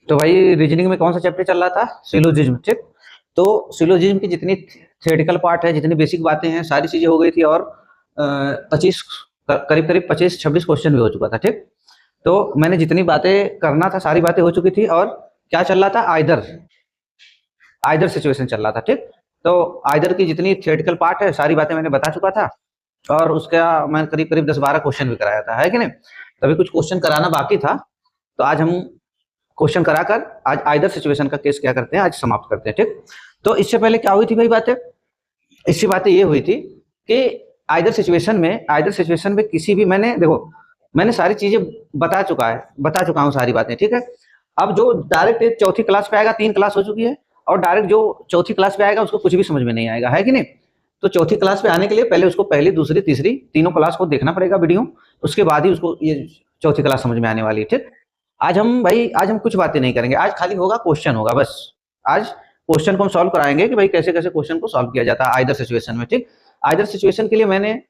तो भाई रीजनिंग में कौन सा चैप्टर चल रहा था? सिलोजिज्म। ठीक। तो सिलोजिज्म की जितनी थियोरेटिकल पार्ट है, जितनी बेसिक बातें हैं, सारी चीजें हो गई थी। और 25 करीब करीब 25-26 क्वेश्चन भी हो चुका था। ठीक। तो मैंने जितनी बातें करना था सारी बातें हो चुकी थी। और क्या चल रहा था? आइदर आइदर सिचुएशन चल रहा था। ठीक। तो आइदर की जितनी थियोरेटिकल पार्ट है सारी बातें मैंने बता चुका था। और उसका मैं करीब करीब 10-12 क्वेश्चन भी कराया था, है कि नहीं? तभी कुछ क्वेश्चन कराना बाकी था। तो आज हम क्वेश्चन कराकर आज आइदर सिचुएशन का केस क्या करते हैं, आज समाप्त करते हैं। ठीक। तो इससे पहले क्या हुई थी भाई बातें? इससे बातें ये हुई थी कि आइदर सिचुएशन में किसी भी, मैंने सारी चीजें बता चुका हूँ सारी बातें। ठीक है। अब जो डायरेक्ट चौथी क्लास पे आएगा, 3 क्लास हो चुकी है, और डायरेक्ट जो चौथी क्लास पे आएगा उसको कुछ भी समझ में नहीं आएगा, है कि नहीं? तो चौथी क्लास पे आने के लिए पहले उसको पहली, दूसरी, तीसरी, तीनों क्लास को देखना पड़ेगा वीडियो। उसके बाद ही उसको ये चौथी क्लास समझ में आने वाली है। ठीक। आज हम कुछ बातें नहीं करेंगे, आज खाली होगा क्वेश्चन होगा बस। आज क्वेश्चन को हम सॉल्व कराएंगे कि भाई कैसे कैसे क्वेश्चन को सॉल्व किया जाता है आइदर सिचुएशन में। ठीक। आइदर सिचुएशन के लिए मैंने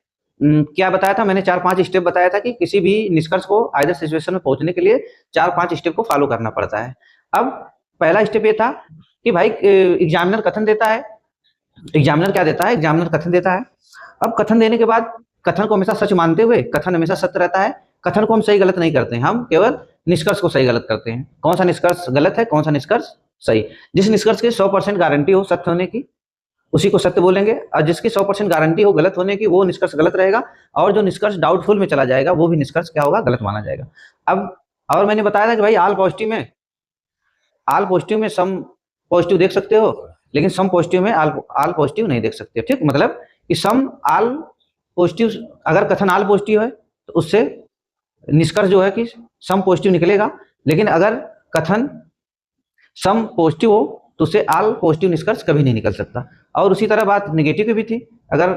क्या बताया था? मैंने 4-5 स्टेप बताया था कि किसी भी निष्कर्ष को आइदर सिचुएशन में पहुंचने के लिए 4-5 स्टेप को फॉलो करना पड़ता है। अब पहला स्टेप ये था कि भाई एग्जामिनर कथन देता है। एग्जामिनर क्या देता है? एग्जामिनर कथन देता है। अब कथन देने के बाद कथन को हमेशा सच मानते हुए, कथन हमेशा सत्य रहता है, कथन को हम सही गलत नहीं करते हैं, हम केवल निष्कर्ष को सही गलत करते हैं। कौन सा निष्कर्ष गलत है, कौन सा निष्कर्ष सही? जिस निष्कर्ष की 100% गारंटी हो सत्य होने की, उसी को सत्य बोलेंगे। और जिसकी 100% गारंटी हो गलत होने की, वो निष्कर्ष गलत रहेगा। और जो निष्कर्ष डाउटफुल में चला जाएगा, वो भी निष्कर्ष क्या होगा? गलत माना जाएगा। अब और मैंने बताया था कि भाई आल पॉजिटिव में सम पॉजिटिव देख सकते हो, लेकिन सम पॉजिटिव में आल पॉजिटिव नहीं देख सकते। ठीक। मतलब कि सम आल पॉजिटिव, अगर कथन आल पॉजिटिव है तो उससे निष्कर्ष जो है कि सम पॉजिटिव निकलेगा। लेकिन अगर कथन सम पॉजिटिव हो तो उससे आल पॉजिटिव निष्कर्ष कभी नहीं निकल सकता। और उसी तरह बात निगेटिव की भी थी। अगर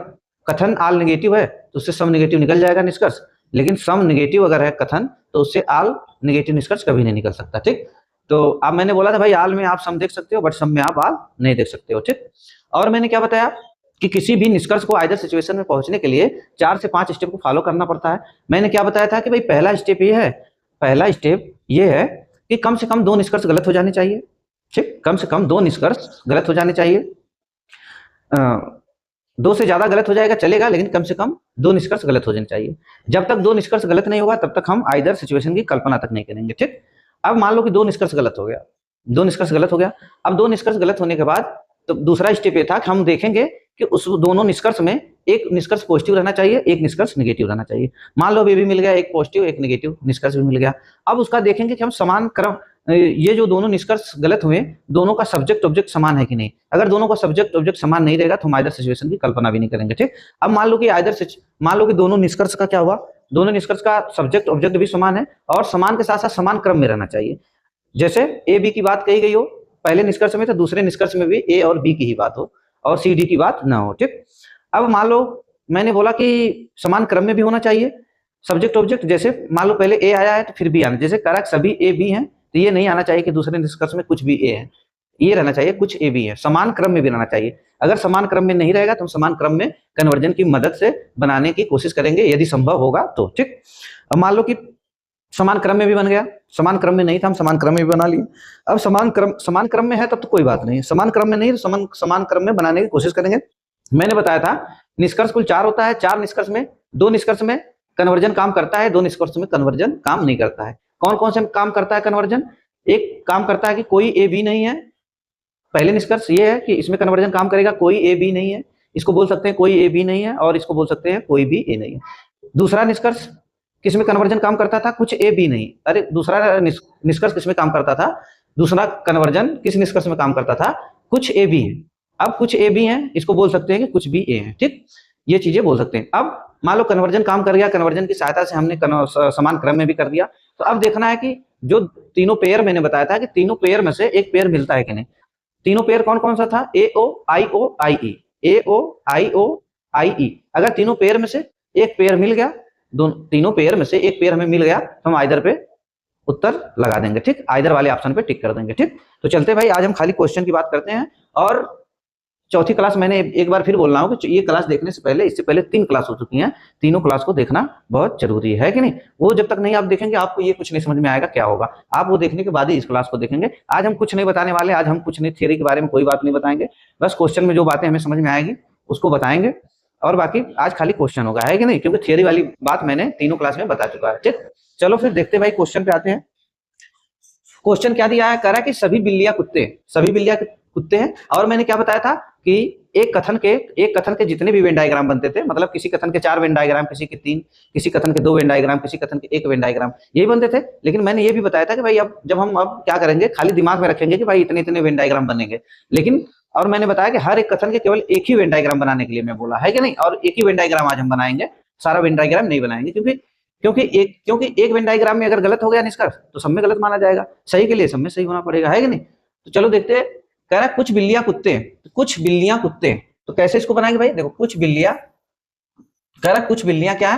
कथन आल नेगेटिव है तो उससे सम नेगेटिव निकल जाएगा निष्कर्ष। लेकिन सम नेगेटिव अगर है कथन तो उससे आल नेगेटिव निष्कर्ष कभी नहीं निकल सकता। ठीक। तो अब मैंने बोला था भाई आल में आप सम देख सकते हो, बट सम में आप आल नहीं देख सकते हो। ठीक। और मैंने क्या बताया कि किसी भी निष्कर्ष को आइदर सिचुएशन में पहुंचने के लिए 4 से 5 स्टेप को फॉलो करना पड़ता है। मैंने क्या बताया था कि भाई पहला स्टेप ये है कि कम से कम 2 निष्कर्ष गलत हो जाने चाहिए। ठीक। कम से कम 2 निष्कर्ष गलत हो जाने चाहिए। 2 से ज्यादा गलत हो जाएगा चलेगा, लेकिन कम से कम 2 निष्कर्ष गलत हो जाने चाहिए। जब तक 2 निष्कर्ष गलत नहीं होगा तब तक हम आइदर सिचुएशन की कल्पना तक नहीं करेंगे। ठीक। अब मान लो कि 2 निष्कर्ष गलत हो गया, 2 निष्कर्ष गलत हो गया। अब 2 निष्कर्ष गलत होने के बाद तो दूसरा स्टेप ये था कि हम देखेंगे कि उस दोनों निष्कर्ष में एक निष्कर्ष पॉजिटिव रहना चाहिए, एक निष्कर्ष नेगेटिव रहना चाहिए। मान लो ये भी मिल गया, एक पॉजिटिव एक नेगेटिव निष्कर्ष भी मिल गया। अब उसका देखेंगे कि हम समान क्रम, ये जो दोनों निष्कर्ष गलत हुए, दोनों का सब्जेक्ट ऑब्जेक्ट समान है कि नहीं। अगर दोनों का सब्जेक्ट ऑब्जेक्ट समान नहीं रहेगा तो हम आइदर सिचुएशन की कल्पना भी नहीं करेंगे। ठीक। अब मान लो कि दोनों निष्कर्ष का क्या हुआ, दोनों निष्कर्ष का सब्जेक्ट ऑब्जेक्ट भी समान है और समान के साथ साथ समान क्रम में रहना चाहिए। जैसे ए बी की बात कही गई हो पहले निष्कर्ष में, तो दूसरे निष्कर्ष में भी ए और बी की ही बात हो और सी डी की बात ना हो। ठीक। अब मान लो मैंने बोला कि समान क्रम में भी होना चाहिए सब्जेक्ट ऑब्जेक्ट। जैसे मान लो पहले ए आया है तो फिर बी आना, जैसे कारक सभी ए बी हैं तो ये नहीं आना चाहिए कि दूसरे निष्कर्ष में कुछ भी ए है, ये रहना चाहिए कुछ ए बी है। समान क्रम में भी रहना चाहिए। अगर समान क्रम में नहीं रहेगा तो हम समान क्रम में कन्वर्जन की मदद से बनाने की कोशिश करेंगे यदि संभव होगा तो। ठीक। अब मान लो कि समान क्रम में भी बन गया, समान क्रम में नहीं था हम समान क्रम में भी बना लिए। अब समान क्रम में है तब तो कोई बात नहीं, समान क्रम में नहीं तो समान क्रम में बनाने की कोशिश करेंगे। मैंने बताया था निष्कर्ष कुल 4 होता है, 4 निष्कर्ष में 2 निष्कर्ष में कन्वर्जन काम करता है, 2 निष्कर्ष में कन्वर्जन काम नहीं करता है। कौन कौन से काम करता है कन्वर्जन? एक काम करता है कि कोई ए बी नहीं है। पहले निष्कर्ष ये है कि इसमें कन्वर्जन काम करेगा, कोई ए बी नहीं है, इसको बोल सकते हैं कोई ए बी नहीं है, और इसको बोल सकते हैं कोई भी ए नहीं है। दूसरा निष्कर्ष किसमें कन्वर्जन काम करता था? कुछ ए बी नहीं। अरे दूसरा निष्कर्ष किसमें काम करता था? दूसरा कन्वर्जन किस निष्कर्ष में काम करता था? कुछ ए बी है। अब कुछ ए बी है, इसको बोल सकते हैं कि कुछ भी ए है। ठीक। ये चीजें बोल सकते हैं। अब मान लो कन्वर्जन काम कर गया, कन्वर्जन की सहायता से हमने समान क्रम में भी कर दिया। तो अब देखना है कि जो तीनों पेयर मैंने बताया था कि तीनों पेयर में से एक पेयर मिलता है कि नहीं। तीनों पेयर कौन कौन सा था? ए ओ आई ई, ए ओ आई ई। अगर तीनों पेयर में से एक पेयर मिल गया, तीनों पेयर में से एक पेयर हमें मिल गया तो हम आइदर पे उत्तर लगा देंगे। ठीक। आइदर वाले ऑप्शन पे टिक कर देंगे। ठीक। तो चलते भाई आज हम खाली क्वेश्चन की बात करते हैं। और चौथी क्लास मैंने एक बार फिर बोल रहा हूँ कि ये क्लास देखने से पहले, इससे पहले 3 क्लास हो चुकी हैं, तीनों क्लास को देखना बहुत जरूरी है कि नहीं। वो जब तक नहीं आप देखेंगे आपको ये कुछ नहीं समझ में आएगा क्या होगा, आप वो देखने के बाद ही इस क्लास को देखेंगे। आज हम कुछ नहीं बताने वाले, आज हम कुछ नहीं थियरी के बारे में कोई बात नहीं बताएंगे, बस क्वेश्चन में जो बातें हमें समझ में आएगी उसको बताएंगे, और बाकी आज खाली क्वेश्चन होगा, है कि नहीं, क्योंकि थियरी वाली बात मैंने तीनों क्लास में बता चुका है। ठीक, चलो फिर देखते भाई क्वेश्चन पे आते हैं। क्वेश्चन क्या दिया है, कह रहा है कि सभी बिल्लियां कुत्ते हैं, और मैंने क्या बताया था कि एक कथन के जितने भी वेन डायग्राम बनते थे, मतलब किसी कथन के 4 वेन डायग्राम, किसी के 3, किसी कथन के 2 वेन डायग्राम, किसी कथन के 1 वेन डायग्राम, यही बनते थे। लेकिन मैंने ये भी बताया था कि भाई अब जब हम अब क्या करेंगे, खाली दिमाग में रखेंगे कि भाई इतने इतने वेन डायग्राम बनेंगे, लेकिन और मैंने बताया कि हर एक कथन के केवल एक ही वेन डायग्राम बनाने के लिए मैं बोला, है कि नहीं, और एक ही वेन डायग्राम आज हम बनाएंगे, सारा वेन डायग्राम नहीं बनाएंगे, क्योंकि एक वेन डायग्राम में अगर गलत हो गया निष्कर्ष तो सब में गलत माना जाएगा, सही के लिए सब में सही होना पड़ेगा, है कि नहीं। तो चलो देखते हैं, कह रहा है कुछ बिल्लियां कुत्ते हैं, तो कैसे इसको बनाएंगे भाई, देखो कुछ बिल्लियां, कह रहा है कुछ बिल्लियां क्या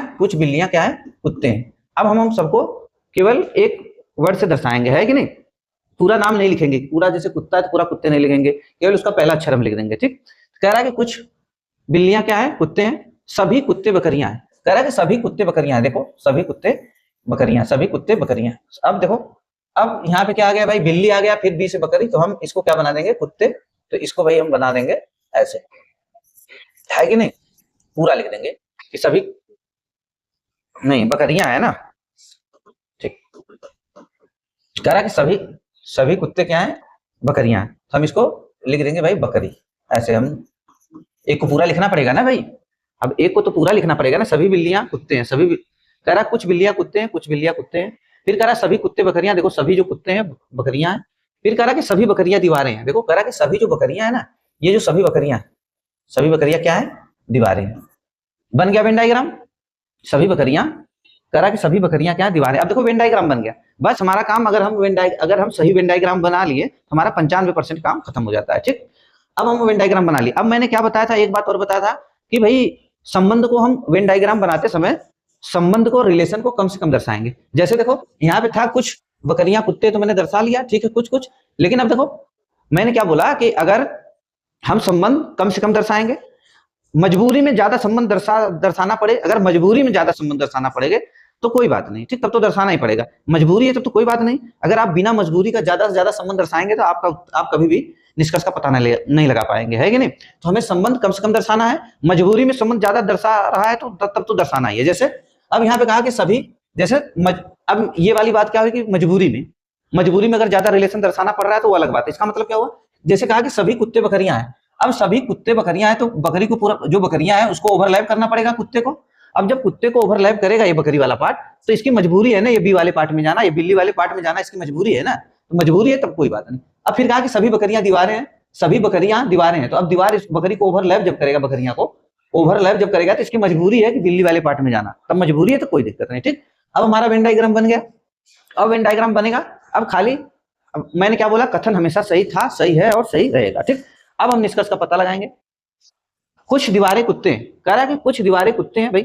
है, कुत्ते हैं। अब हम सबको केवल एक वर्ड से दर्शाएंगे, है कि नहीं, पूरा नाम नहीं लिखेंगे, पूरा जैसे कुत्ता है तो पूरा कुत्ते नहीं लिखेंगे, केवल उसका पहला अक्षर हम लिख देंगे। ठीक, कह रहा है कि कुछ बिल्लियां क्या है, कुत्ते हैं, सभी कुत्ते बकरियां हैं, कह रहा है कि सभी कुत्ते बकरियां हैं, देखो सभी कुत्ते बकरियां। अब देखो, अब यहाँ पे क्या आ गया भाई, बिल्ली आ गया, फिर बी से बकरी, तो हम इसको क्या बना देंगे, कुत्ते, तो इसको भाई हम बना देंगे ऐसे, है कि नहीं, पूरा लिख देंगे कि सभी, नहीं बकरियां है ना, ठीक, कह रहा है कि सभी कुत्ते क्या है, बकरियां हैं, तो हम इसको लिख देंगे भाई बकरी, ऐसे हम एक को पूरा लिखना पड़ेगा ना भाई, अब एक को तो पूरा लिखना पड़ेगा ना, सभी बिल्लियां कुत्ते हैं, कह रहा कुछ बिल्लियां कुत्ते हैं, फिर कह रहा सभी कुत्ते बकरियां, देखो सभी जो कुत्ते हैं बकरियां हैं, फिर कह रहा कि सभी बकरियां दीवारें हैं, देखो कह रहा कि सभी जो बकरियां है ना, ये जो सभी बकरियां क्या है, दीवारें हैं, बन गया वेन डायग्राम, सभी बकरियां, कह रहा कि सभी बकरियां क्या है, दीवारें। अब देखो वेन डायग्राम बन गया, बस हमारा काम, अगर हम सही वेन डायग्राम बना लिए हमारा 95% काम खत्म हो जाता है। ठीक, अब हम वेन डायग्राम बना लिए। अब मैंने क्या बताया था, एक बात और बताया था कि भाई संबंध को हम वेन डायग्राम बनाते समय संबंध को, रिलेशन को कम से कम दर्शाएंगे। जैसे देखो यहाँ पे था कुछ बकरियां कुत्ते, तो मैंने दर्शा लिया, ठीक है, कुछ, लेकिन अब देखो मैंने क्या बोला कि अगर हम संबंध कम से कम दर्शाएंगे, मजबूरी में ज्यादा संबंध दर्शाना पड़े, अगर मजबूरी में ज्यादा संबंध दर्शाना पड़ेगे तो कोई बात नहीं, ठीक, तब तो दर्शाना ही पड़ेगा, मजबूरी है तब तो कोई बात नहीं। अगर आप बिना मजबूरी का ज्यादा से ज्यादा संबंध दर्शाएंगे तो आप कभी भी निष्कर्ष का पता नहीं लगा पाएंगे, है कि नहीं। तो हमें संबंध कम से कम दर्शाना है, मजबूरी में संबंध ज्यादा दर्शा रहा है तो तब तो दर्शाना ही है। जैसे अब यहाँ पे कहा कि सभी, जैसे अब ये वाली बात क्या हुई कि मजबूरी में अगर ज्यादा रिलेशन दर्शाना पड़ रहा है तो वो अलग बात है। इसका मतलब क्या हुआ, जैसे कहा कि सभी कुत्ते बकरियां हैं, अब सभी कुत्ते बकरियां हैं तो बकरी को पूरा, जो बकरियां हैं उसको ओवरलैप करना पड़ेगा कुत्ते को। अब जब कुत्ते को ओवरलैप करेगा ये बकरी वाला पार्ट, तो इसकी मजबूरी है ना ये बी वाले पार्ट में जाना, ये बिल्ली वाले पार्ट में जाना, इसकी मजबूरी है ना, तो मजबूरी है तब कोई बात नहीं। अब फिर कहा कि सभी बकरियां दीवारें हैं, तो अब दीवार इस बकरी को ओवरलैप जब करेगा, बकरियां को ओवरलैप जब करेगा तो इसकी मजबूरी है कि बिल्ली वाले पार्ट में जाना, तब मजबूरी है तो कोई दिक्कत नहीं। ठीक, अब हमारा वेन डायग्राम बन गया। अब वेन डायग्राम बनेगा, अब खाली, अब मैंने क्या बोला, कथन हमेशा सही था, सही है और सही रहेगा। ठीक, अब हम निष्कर्ष का पता लगाएंगे। कुछ दीवारें कुत्ते हैं, कह रहा है कि कुछ दीवारें कुत्ते हैं भाई,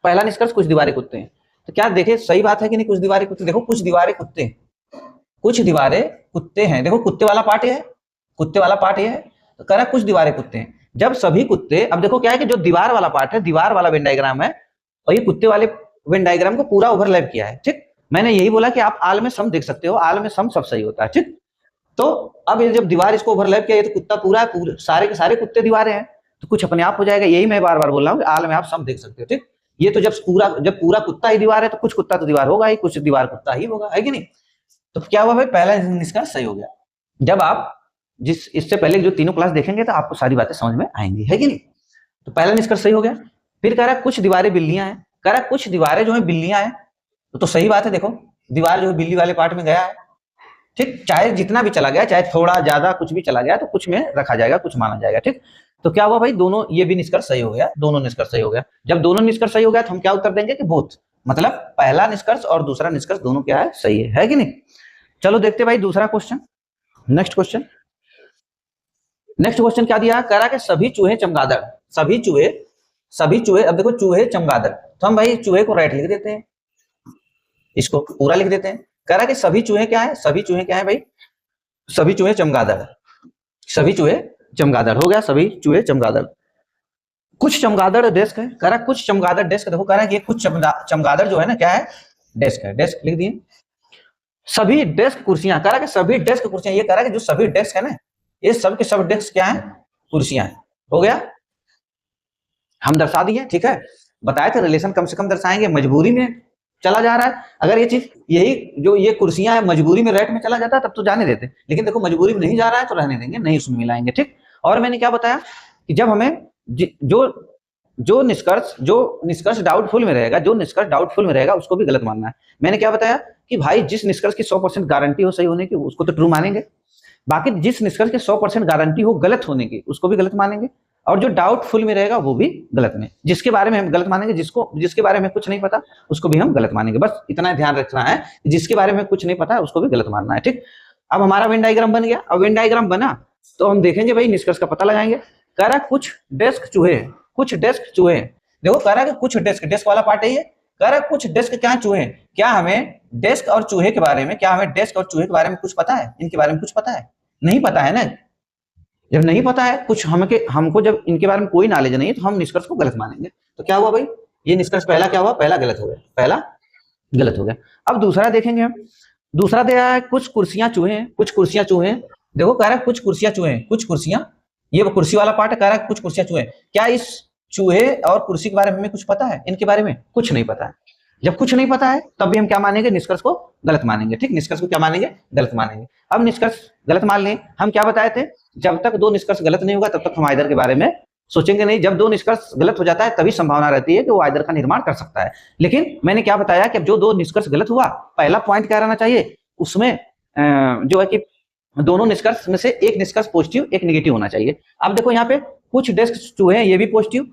पहला निष्कर्ष कुछ दीवारें कुत्ते हैं, तो क्या देखे सही बात है कि नहीं, कुछ दीवारें कुत्ते, देखो कुछ दीवारें कुत्ते हैं, देखो कुत्ते वाला पार्ट ये है, तो कह रहा है कुछ दीवारें कुत्ते हैं, जब सभी कुत्ते, अब देखो क्या है कि जो दीवार वाला पार्ट है, दीवार वाला वेन डायग्राम है, और ये कुत्ते वाले वेन डायग्राम को पूरा ओवरलैप किया है। ठीक, मैंने यही बोला कि आप आल में सम देख सकते हो, आल में सम सब सही होता है। ठीक, तो अब ये जब दीवार इसको ओवरलैप किया, ये तो कुत्ता पूरा है, सारे के सारे कुत्ते दीवारें हैं, तो कुछ अपने आप हो जाएगा, यही मैं बार बार बोल रहा हूँ कि आल में आप सम देख सकते हो। ठीक, ये तो जब पूरा कुत्ता ही दीवार है तो कुछ कुत्ता तो दीवार होगा ही, कुछ दीवार कुत्ता ही होगा, है कि नहीं। तो क्या हुआ भाई, पहला निष्कर्ष सही हो गया। जब आप इससे पहले जो तीनों क्लास देखेंगे तो आपको सारी बातें समझ में आएंगी, है कि नहीं। तो पहला निष्कर्ष सही हो गया। फिर कह रहा है कुछ दीवारें बिल्लियां हैं, कह रहा है कुछ दीवारें जो है बिल्लियां हैं, तो सही बात है, देखो दीवार जो है बिल्ली वाले पार्ट में गया है। ठीक, चाहे जितना भी चला गया, चाहे थोड़ा ज्यादा कुछ भी चला गया, तो कुछ में रखा जाएगा, कुछ माना जाएगा। ठीक, तो क्या हुआ भाई, दोनों ये भी निष्कर्ष सही हो गया, दोनों निष्कर्ष सही हो गया। जब दोनों निष्कर्ष सही हो गया तो हम क्या उत्तर देंगे कि बोथ, मतलब पहला निष्कर्ष और दूसरा निष्कर्ष दोनों क्या है, सही है कि नहीं। चलो देखते भाई दूसरा क्वेश्चन, नेक्स्ट क्वेश्चन क्या दिया, कह रहा कि सभी चूहे चमगादड़, अब देखो चूहे चमगादड़, तो हम भाई चूहे को राइट लिख देते हैं, इसको पूरा लिख देते हैं। कह रहा कि सभी चूहे क्या है भाई, सभी चूहे चमगादड़, सभी चूहे चमगादड़ हो गया, सभी चूहे चमगादड़। कुछ चमगादड़ डेस्क है, कह रहा कुछ चमगादड़ डेस्क, देखो कह रहा है कि कुछ चमगादड़ जो है ना क्या है, डेस्क है, डेस्क लिख दिए। सभी डेस्क कुर्सियां, कह रहा कि सभी डेस्क कुर्सियां, ये कह रहा है कि जो सभी डेस्क है ना, ये सब के सब डेस्क क्या है, कुर्सियां है। हो गया, हम दर्शा दिए, ठीक है। बताए थे रिलेशन कम से कम दर्शाएंगे, मजबूरी में चला जा रहा है। अगर ये चीज यही जो ये कुर्सियां है मजबूरी में रेट में चला जाता है तब तो जाने देते, लेकिन देखो मजबूरी में नहीं जा रहा है तो रहने देंगे, नहीं उसमें मिलाएंगे, ठीक। और मैंने क्या बताया कि जब हमें जो जो निष्कर्ष डाउटफुल में रहेगा, जो निष्कर्ष डाउटफुल में रहेगा उसको भी गलत मानना है। मैंने क्या बताया कि भाई जिस निष्कर्ष की 100% गारंटी हो सही होने की उसको तो ट्रू मानेंगे, बाकी जिस निष्कर्ष की 100% गारंटी हो गलत होने की उसको भी गलत मानेंगे, और जो डाउटफुल में रहेगा वो भी गलत में, जिसके बारे में हम गलत मानेंगे, जिसके बारे में कुछ नहीं पता उसको भी हम गलत मानेंगे। बस इतना ध्यान रखना है, जिसके बारे में कुछ नहीं पता है उसको भी गलत मानना है, ठीक। अब हमारा वेन डायग्राम बन गया। अब वेन डायग्राम बना तो हम देखेंगे भाई निष्कर्ष का पता लगाएंगे। कह रहा कुछ डेस्क चूहे, कुछ डेस्क चूहे, देखो कह रहा है कि कुछ डेस्क, डेस्क वाला पार्ट है ये। कह रहा है कुछ डेस्क क्या चूहे, क्या हमें डेस्क और चूहे के बारे में, क्या हमें डेस्क और चूहे के बारे में कुछ पता है, इनके बारे में कुछ पता है, नहीं पता है ना। जब नहीं पता है कुछ हमको जब इनके बारे में कोई नॉलेज नहीं है तो हम निष्कर्ष को गलत मानेंगे। तो क्या हुआ भाई, ये निष्कर्ष पहला क्या हुआ, पहला गलत हो गया, पहला गलत हो गया। अब दूसरा देखेंगे हम, दूसरा दिया है कुछ कुर्सियां चूहे हैं, कुछ कुर्सियां चूहे हैं। देखो कह रहा है कुछ कुर्सियां चूहे हैं, कुछ कुर्सियां, ये वो कुर्सी वाला पार्ट है, कह रहा है कुछ कुर्सियां चूहे। क्या इस चूहे और कुर्सी के बारे में हमें कुछ पता है, इनके बारे में कुछ नहीं पता है। जब कुछ नहीं पता है तब भी हम क्या मानेंगे, निष्कर्ष को गलत मानेंगे, ठीक। निष्कर्ष को क्या मानेंगे, गलत मानेंगे। अब निष्कर्ष गलत मान लें, हम क्या बताए थे, जब तक दो निष्कर्ष गलत नहीं होगा तब तक हम आइदर के बारे में सोचेंगे नहीं। जब दो निष्कर्ष गलत हो जाता है तभी संभावना रहती है कि वो आइदर का निर्माण कर सकता है। लेकिन मैंने क्या बताया कि अब जो दो निष्कर्ष गलत हुआ, पहला पॉइंट क्या रहना चाहिए उसमें, जो है कि दोनों निष्कर्ष में से एक निष्कर्ष पॉजिटिव एक नेगेटिव होना चाहिए। अब देखो यहाँ पे कुछ डेस्क चूहे हैं, ये भी पॉजिटिव,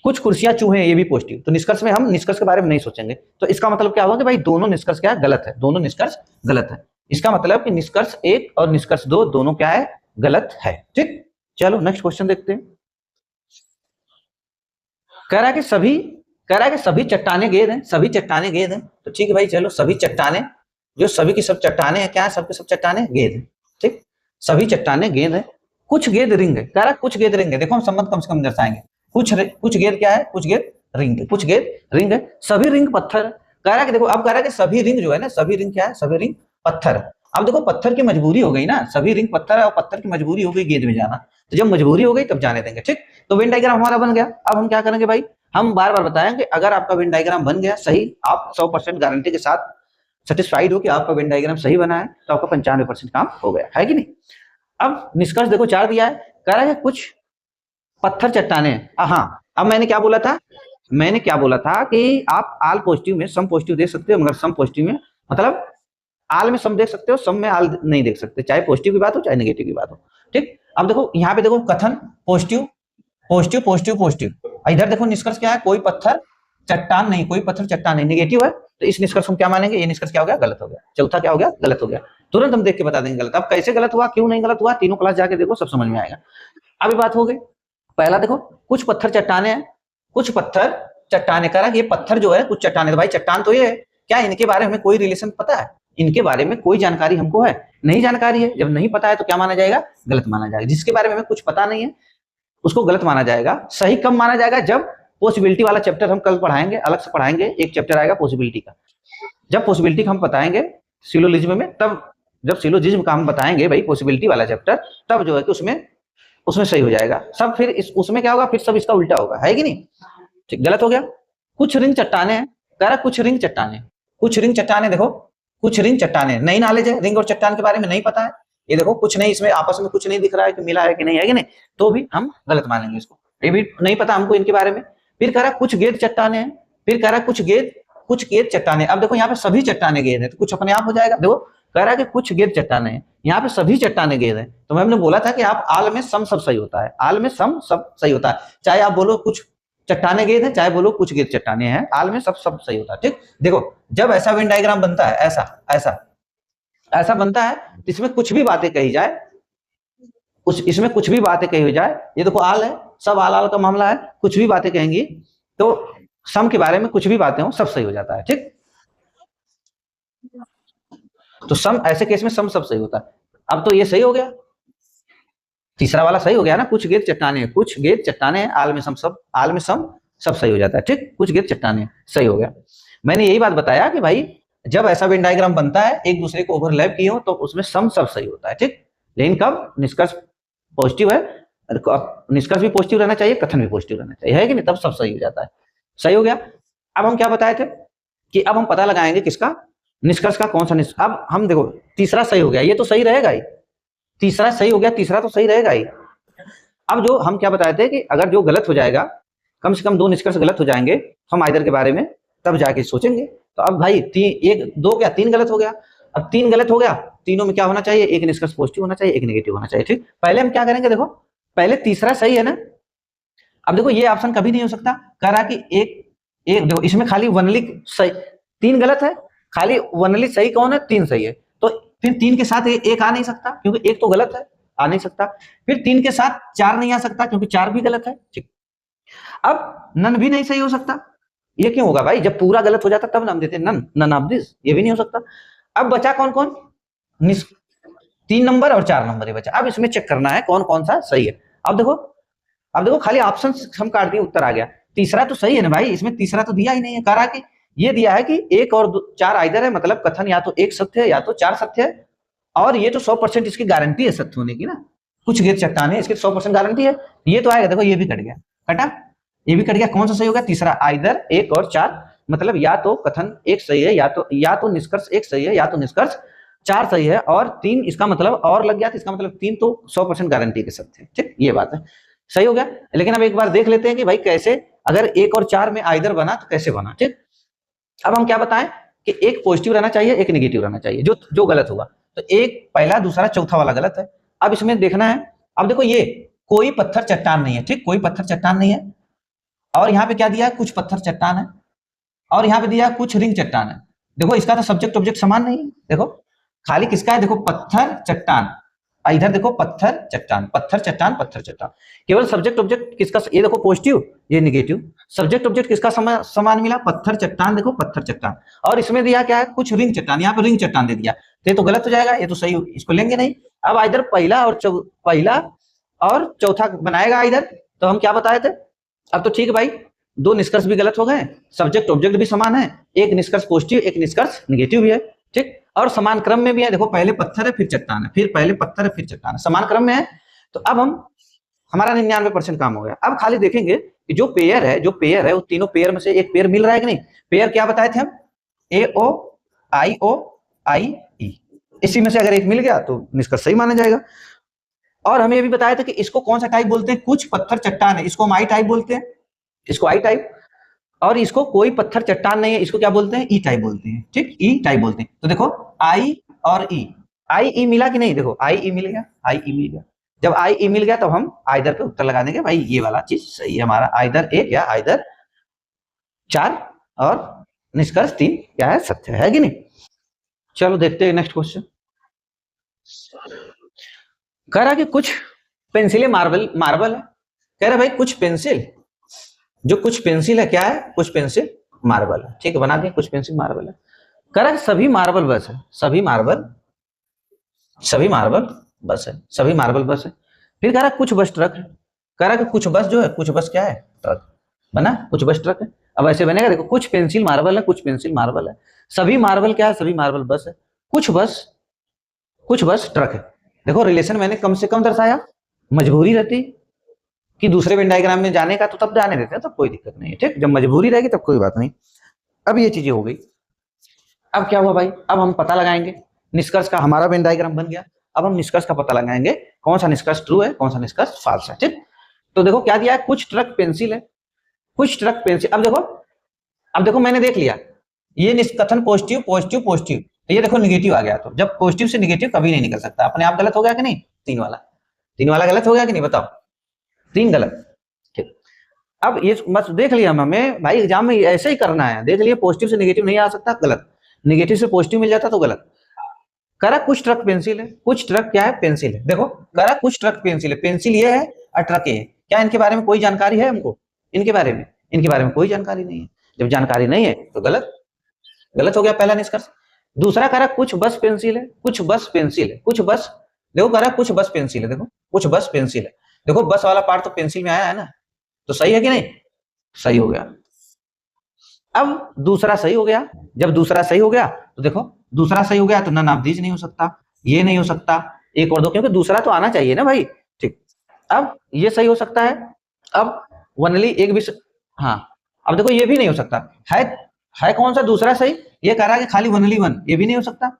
कुछ कुर्सियां चूहे हैं, ये भी पॉजिटिव। तो निष्कर्ष में हम निष्कर्ष के बारे में नहीं सोचेंगे। तो इसका मतलब क्या होगा कि भाई दोनों निष्कर्ष क्या है, गलत है, दोनों निष्कर्ष गलत है। इसका मतलब कि निष्कर्ष एक और निष्कर्ष दो दोनों क्या है, गलत है, ठीक। चलो नेक्स्ट क्वेश्चन देखते हैं। कह रहा है कि सभी चट्टाने गेंद हैं, सभी चट्टाने गेंद हैं। तो ठीक है भाई, चलो सभी चट्टाने, जो सभी की सब चट्टाने हैं, क्या है, सबके सब चट्टाने गेंद है, ठीक। सभी चट्टाने गेंद है, कुछ गेंद रिंग है। कह रहा है कुछ गेंद रिंग है, देखो हम संबंध कम से कम दर्शाएंगे। कुछ गेंद क्या है, कुछ गेंद रिंग है, कुछ गेंद रिंग है। सभी रिंग पत्थर, कह रहा है कि देखो अब कह रहा है कि सभी रिंग जो है ना, सभी रिंग क्या है, सभी रिंग पत्थर। अब देखो पत्थर की मजबूरी हो गई ना, सभी रिंग पत्थर है और पत्थर की मजबूरी हो गई गेंद में जाना। तो जब मजबूरी हो गई तब जाने देंगे, ठीक। तो वेन डायग्राम हमारा बन गया। अब हम क्या करेंगे भाई, हम बार बार बताएं कि अगर आपका वेन डायग्राम बन गया सही, आप 100% गारंटी के साथ सेटिस्फाइड हो कि आपका वेन डायग्राम सही बना है, तो आपका 95% काम हो गया है कि नहीं। अब निष्कर्ष देखो 4 दिया है, कह रहा है कुछ पत्थर चट्टाने। हाँ, अब मैंने क्या बोला था कि आप आल पॉजिटिव में सम पॉजिटिव देख सकते हो, मगर सम पॉजिटिव में मतलब आल में सम देख सकते हो, सम में आल नहीं देख सकते, चाहे पॉजिटिव की बात हो चाहे नेगेटिव की बात हो, ठीक। अब देखो यहाँ पे देखो कथन पॉजिटिव पॉजिटिव पॉजिटिव पॉजिटिव, इधर देखो निष्कर्ष क्या है, कोई पत्थर चट्टान नहीं, कोई पत्थर चट्टान नहीं, नेगेटिव है। तो इस निष्कर्ष को क्या मानेंगे, ये निष्कर्ष क्या हो गया, गलत हो गया। चौथा क्या हो गया, गलत हो गया। तुरंत हम देख के बता देंगे गलत। अब कैसे गलत हुआ, क्यों नहीं गलत हुआ, तीनों क्लास जाके देखो, सब समझ में आएगा। अभी बात हो गई, पहला देखो कुछ पत्थर चट्टाने हैं, कुछ पत्थर चट्टाने, कह रहा है ये पत्थर जो है कुछ चट्टाने, तो भाई चट्टान तो ये है, क्या इनके बारे में कोई रिलेशन पता है, इनके बारे में कोई जानकारी हमको है, नहीं जानकारी है। जब नहीं पता है तो क्या माना जाएगा, गलत माना जाएगा। जिसके बारे में हमें कुछ पता नहीं है उसको गलत माना जाएगा। सही कब माना जाएगा, जब पॉसिबिलिटी वाला चैप्टर हम कल पढ़ाएंगे, अलग से पढ़ाएंगे, एक चैप्टर आएगा पॉसिबिलिटी का। जब पॉसिबिलिटी हम बताएंगे सिलोजिज्म में, तब जब सिलोजिज्म का हम बताएंगे भाई पॉसिबिलिटी वाला चैप्टर, तब जो है कि उसमें सही हो जाएगा सब। फिर उसमें क्या होगा, फिर सब इसका उल्टा होगा, है कि नहीं, ठीक। गलत हो गया। कुछ रिंग चट्टाने हैं, कह रहा कुछ रिंग चट्टाने, कुछ रिंग चट्टाने, देखो कुछ रिंग चट्टाने, नई नॉलेज है, रिंग और चट्टान के बारे में नहीं पता है। ये देखो कुछ नहीं, इसमें आपस में कुछ नहीं दिख रहा है कि मिला है कि नहीं, है कि नहीं, तो भी हम गलत मानेंगे इसको, ये भी नहीं पता हमको इनके बारे में। फिर कह रहा कुछ गेंद चट्टाने हैं, फिर कह रहा कुछ गेंद चट्टाने। अब देखो यहाँ पे सभी चट्टाने गेंद है, तो कुछ अपने आप हो जाएगा। देखो कह रहा है कि कुछ गेंद चट्टाने हैं, यहाँ पे सभी चट्टाने गेंद है। तो हमने बोला था कि आप आल में सम सब सही होता है, आल में सम सब सही होता है, चाहे आप बोलो कुछ चट्टाने गेंद है, चाहे बोलो कुछ गेंद चट्टाने हैं, आल में सब सही होता है, ठीक। देखो जब ऐसा वेन डायग्राम बनता है, ऐसा बनता है, इसमें कुछ भी बातें कही जाए, इसमें कुछ भी बातें कही जाए, ये देखो आल है, सब आल का मामला है, कुछ भी बातें कहेंगी तो सम के बारे में कुछ भी बातें हो सब सही हो जाता है, ठीक। तो सम, ऐसे केस में सम सब सही होता है। अब तो ये सही हो गया, तीसरा वाला सही हो गया ना, कुछ गेद चट्टाने, कुछ गेद चट्टाने, आल में सम सब सही हो जाता है, ठीक। कुछ गेद चट्टाने सही हो गया। मैंने यही बात बताया कि भाई जब ऐसा वेन डायग्राम बनता है एक दूसरे को ओवरलैप किए हो तो उसमें सम सब सही होता है, ठीक। लेकिन कब निष्कर्ष पॉजिटिव है, निष्कर्ष भी पॉजिटिव रहना चाहिए, कथन भी पॉजिटिव रहना चाहिए, है कि नहीं, तब सब सही हो जाता है। सही हो गया। अब हम क्या बताए थे कि अब हम पता लगाएंगे किसका, निष्कर्ष का कौन सा निष्कर्ष। अब हम देखो तीसरा सही हो गया, ये तो सही रहेगा ही, तीसरा सही हो गया, तीसरा तो सही रहेगा ही। अब जो हम क्या बताए थे कि अगर जो गलत हो जाएगा, कम से कम 2 निष्कर्ष गलत हो जाएंगे हम आइदर के बारे में, तब जाके सोचेंगे। तो अब भाई एक दो क्या 3 गलत हो गया। अब 3 गलत हो गया, तीनों में क्या होना चाहिए, एक निष्कर्ष पॉजिटिव होना चाहिए, एक नेगेटिव होना चाहिए, ठीक। पहले हम क्या करेंगे, देखो पहले तीसरा सही है ना। अब देखो ये ऑप्शन कभी नहीं हो सकता, कह रहा कि एक एक देखो इसमें खाली वनली सही, 3 गलत है, खाली वनली सही कौन है, 3 सही है। तो फिर 3 के साथ एक आ नहीं सकता क्योंकि एक तो गलत है, आ नहीं सकता। फिर 3 के साथ 4 नहीं आ सकता क्योंकि 4 भी गलत है, ठीक। अब नन भी नहीं सही हो सकता, ये क्यों होगा भाई, जब पूरा गलत हो जाता तब नाम देते नन, नन ऑफ दिस, ये भी नहीं हो सकता। अब बचा कौन कौन, 3 नंबर और 4 नंबर ही बचा। अब इसमें चेक करना है कौन कौन सा सही है। अब देखो खाली ऑप्शन हम काट दिए, उत्तर आ गया। तीसरा तो सही है ना भाई, इसमें तीसरा तो दिया ही नहीं है, कह रहा कि ये दिया है कि 1 और 4 आइदर है, मतलब कथन या तो 1 सत्य है या तो 4 सत्य है, और ये तो 100% इसकी गारंटी है सत्य होने की ना, कुछ गेद चट्टाने इसकी 100% गारंटी है, ये तो आएगा। देखो ये भी कट गया, कटा, ये भी कट गया। कौन सा सही होगा, तीसरा, आइदर 1 और 4, मतलब या तो कथन 1 सही है, या तो निष्कर्ष 1 सही है, या तो निष्कर्ष 4 सही है, और 3 इसका मतलब और लग गया, तो इसका मतलब 3 तो 100% गारंटी के सत्य है, ठीक, ये बात है। सही हो गया। लेकिन अब एक बार देख लेते हैं कि भाई कैसे, अगर 1 और 4 में आइदर बना तो कैसे बना, ठीक। अब हम क्या बताएं कि एक पॉजिटिव रहना चाहिए, एक नेगेटिव रहना चाहिए, जो जो गलत होगा। तो एक पहला, दूसरा, चौथा वाला गलत है। अब इसमें देखना है, अब देखो ये कोई पत्थर चट्टान नहीं है, ठीक, कोई पत्थर चट्टान नहीं है। और यहाँ पे क्या दिया है, कुछ पत्थर चट्टान है, और यहाँ पे दिया है कुछ रिंग चट्टान है। देखो इसका तो सब्जेक्ट ऑब्जेक्ट समान नहीं है, देखो खाली किसका है, देखो पत्थर चट्टान, इधर देखो पत्थर चट्टान, पत्थर चट्टान, पत्थर चट्टान, केवल सब्जेक्ट ऑब्जेक्ट किसका, ये देखो पॉजिटिव, ये नेगेटिव, सब्जेक्ट ऑब्जेक्ट किसका समान मिला, पत्थर चट्टान, देखो पत्थर चट्टान। और इसमें दिया क्या है, कुछ रिंग चट्टान, यहाँ पे रिंग चट्टान दे दिया, तो ये तो गलत हो जाएगा, ये तो सही, इसको लेंगे नहीं। अब इधर पहला और चौथा बनाएगा इधर, तो हम क्या बताए थे। अब तो ठीक है भाई, 2 निष्कर्ष भी गलत हो गए, सब्जेक्ट ऑब्जेक्ट भी समान है, एक निष्कर्ष पॉजिटिव, एक निष्कर्ष नेगेटिव भी है, ठीक, और समान क्रम में भी है। देखो पहले पत्थर है फिर चट्टान है, फिर पहले पत्थर है फिर चट्टान है, समान क्रम में है। तो अब हमारा 99% काम हो गया। अब खाली देखेंगे कि जो पेयर है वो तीनों पेयर में से एक पेयर मिल रहा है कि नहीं। पेयर क्या बताए थे हम, AOIOIE, इसी में से अगर एक मिल गया तो निष्कर्ष सही माना जाएगा। और हमें ये भी बताया था कि इसको कौन सा टाइप बोलते हैं, कुछ पत्थर चट्टान है, इसको हम आई टाइप बोलते हैं, इसको आई टाइप, और इसको कोई पत्थर चट्टान नहीं है, इसको क्या बोलते हैं, ई टाइप बोलते हैं, ठीक, ई टाइप बोलते हैं। तो देखो आई और ई, आई ई मिला कि नहीं, देखो आई ई मिल गया, आई ई मिल गया। जब आई ई मिल गया तो हम आइदर पे उत्तर लगा देंगे, भाई ये वाला चीज सही है हमारा, आइदर 1 या आइदर 4, और निष्कर्ष 3 क्या है, सत्य है कि नहीं। चलो देखते हैं नेक्स्ट क्वेश्चन। कह रहा कि कुछ पेंसिलें मार्बल है, कह रहा भाई कुछ पेंसिल, जो कुछ पेंसिल है क्या है, कुछ पेंसिल मार्बल है, ठीक है, बना दिए कुछ पेंसिल मार्बल है। कह रहा सभी मार्बल बस है, सभी मार्बल बस है, सभी मार्बल बस है। फिर कह रहा कुछ बस ट्रक है, कह रहा कि कुछ बस जो है, कुछ बस क्या है, ट्रक बना, कुछ बस ट्रक है। अब ऐसे बनेगा, देखो कुछ पेंसिल मार्बल है, कुछ पेंसिल मार्बल है, सभी मार्बल क्या है, सभी मार्बल बस है, कुछ बस ट्रक है। देखो रिलेशन मैंने कम से कम दर्शाया, मजबूरी रहती कि दूसरे वेन डायग्राम में जाने का तो तब जाने देते हैं, तब कोई दिक्कत नहीं है, ठीक, जब मजबूरी रहेगी तब कोई बात नहीं। अब ये चीजें हो गई। अब क्या हुआ भाई, अब हम पता लगाएंगे निष्कर्ष का, हमारा वेन डायग्राम बन गया। अब हम निष्कर्ष का पता लगाएंगे, कौन सा निष्कर्ष ट्रू है, कौन सा निष्कर्ष फॉल्स है, ठीक। तो देखो क्या दिया है, कुछ ट्रक पेंसिल है, कुछ ट्रक पेंसिल। अब देखो मैंने देख लिया, ये कथन पॉजिटिव पॉजिटिव पॉजिटिव, तो ये देखो निगेटिव आ गया। तो जब पॉजिटिव से निगेटिव कभी नहीं निकल सकता, अपने आप गलत हो गया कि नहीं, 3 वाला गलत हो गया कि नहीं, बताओ, 3 गलत, ठीक। अब ये बस देख लिया हमें भाई, एग्जाम में ऐसे ही करना है, देख लिया पॉजिटिव से नेगेटिव नहीं आ सकता, गलत, नेगेटिव से पॉजिटिव मिल जाता तो गलत। करा कुछ ट्रक पेंसिल है, कुछ ट्रक क्या है, पेंसिल है। देखो करा कुछ ट्रक पेंसिल है, पेंसिल ये है और ट्रक ये है, क्या इनके बारे में कोई जानकारी है हमको, इनके बारे में कोई जानकारी नहीं है। जब जानकारी नहीं है तो गलत हो गया पहला निष्कर्ष। दूसरा करा कुछ बस पेंसिल है, कुछ बस पेंसिल है, कुछ बस देखो कह रहा है कुछ बस पेंसिल है, देखो कुछ बस पेंसिल है, देखो बस वाला पार्ट तो पेंसिल में आया है ना, तो सही है कि नहीं, सही हो गया। अब दूसरा सही हो गया, जब दूसरा सही हो गया तो देखो दूसरा सही हो गया तो नन ऑफ दीज नहीं हो सकता, ये नहीं हो सकता, एक और दो, क्योंकि दूसरा तो आना चाहिए ना भाई। ठीक, अब ये सही हो सकता है, अब वनली एक भी हाँ, अब देखो ये भी नहीं हो सकता है कौन सा दूसरा सही, ये कह रहा है कि खाली वनली वन, ये भी नहीं हो सकता।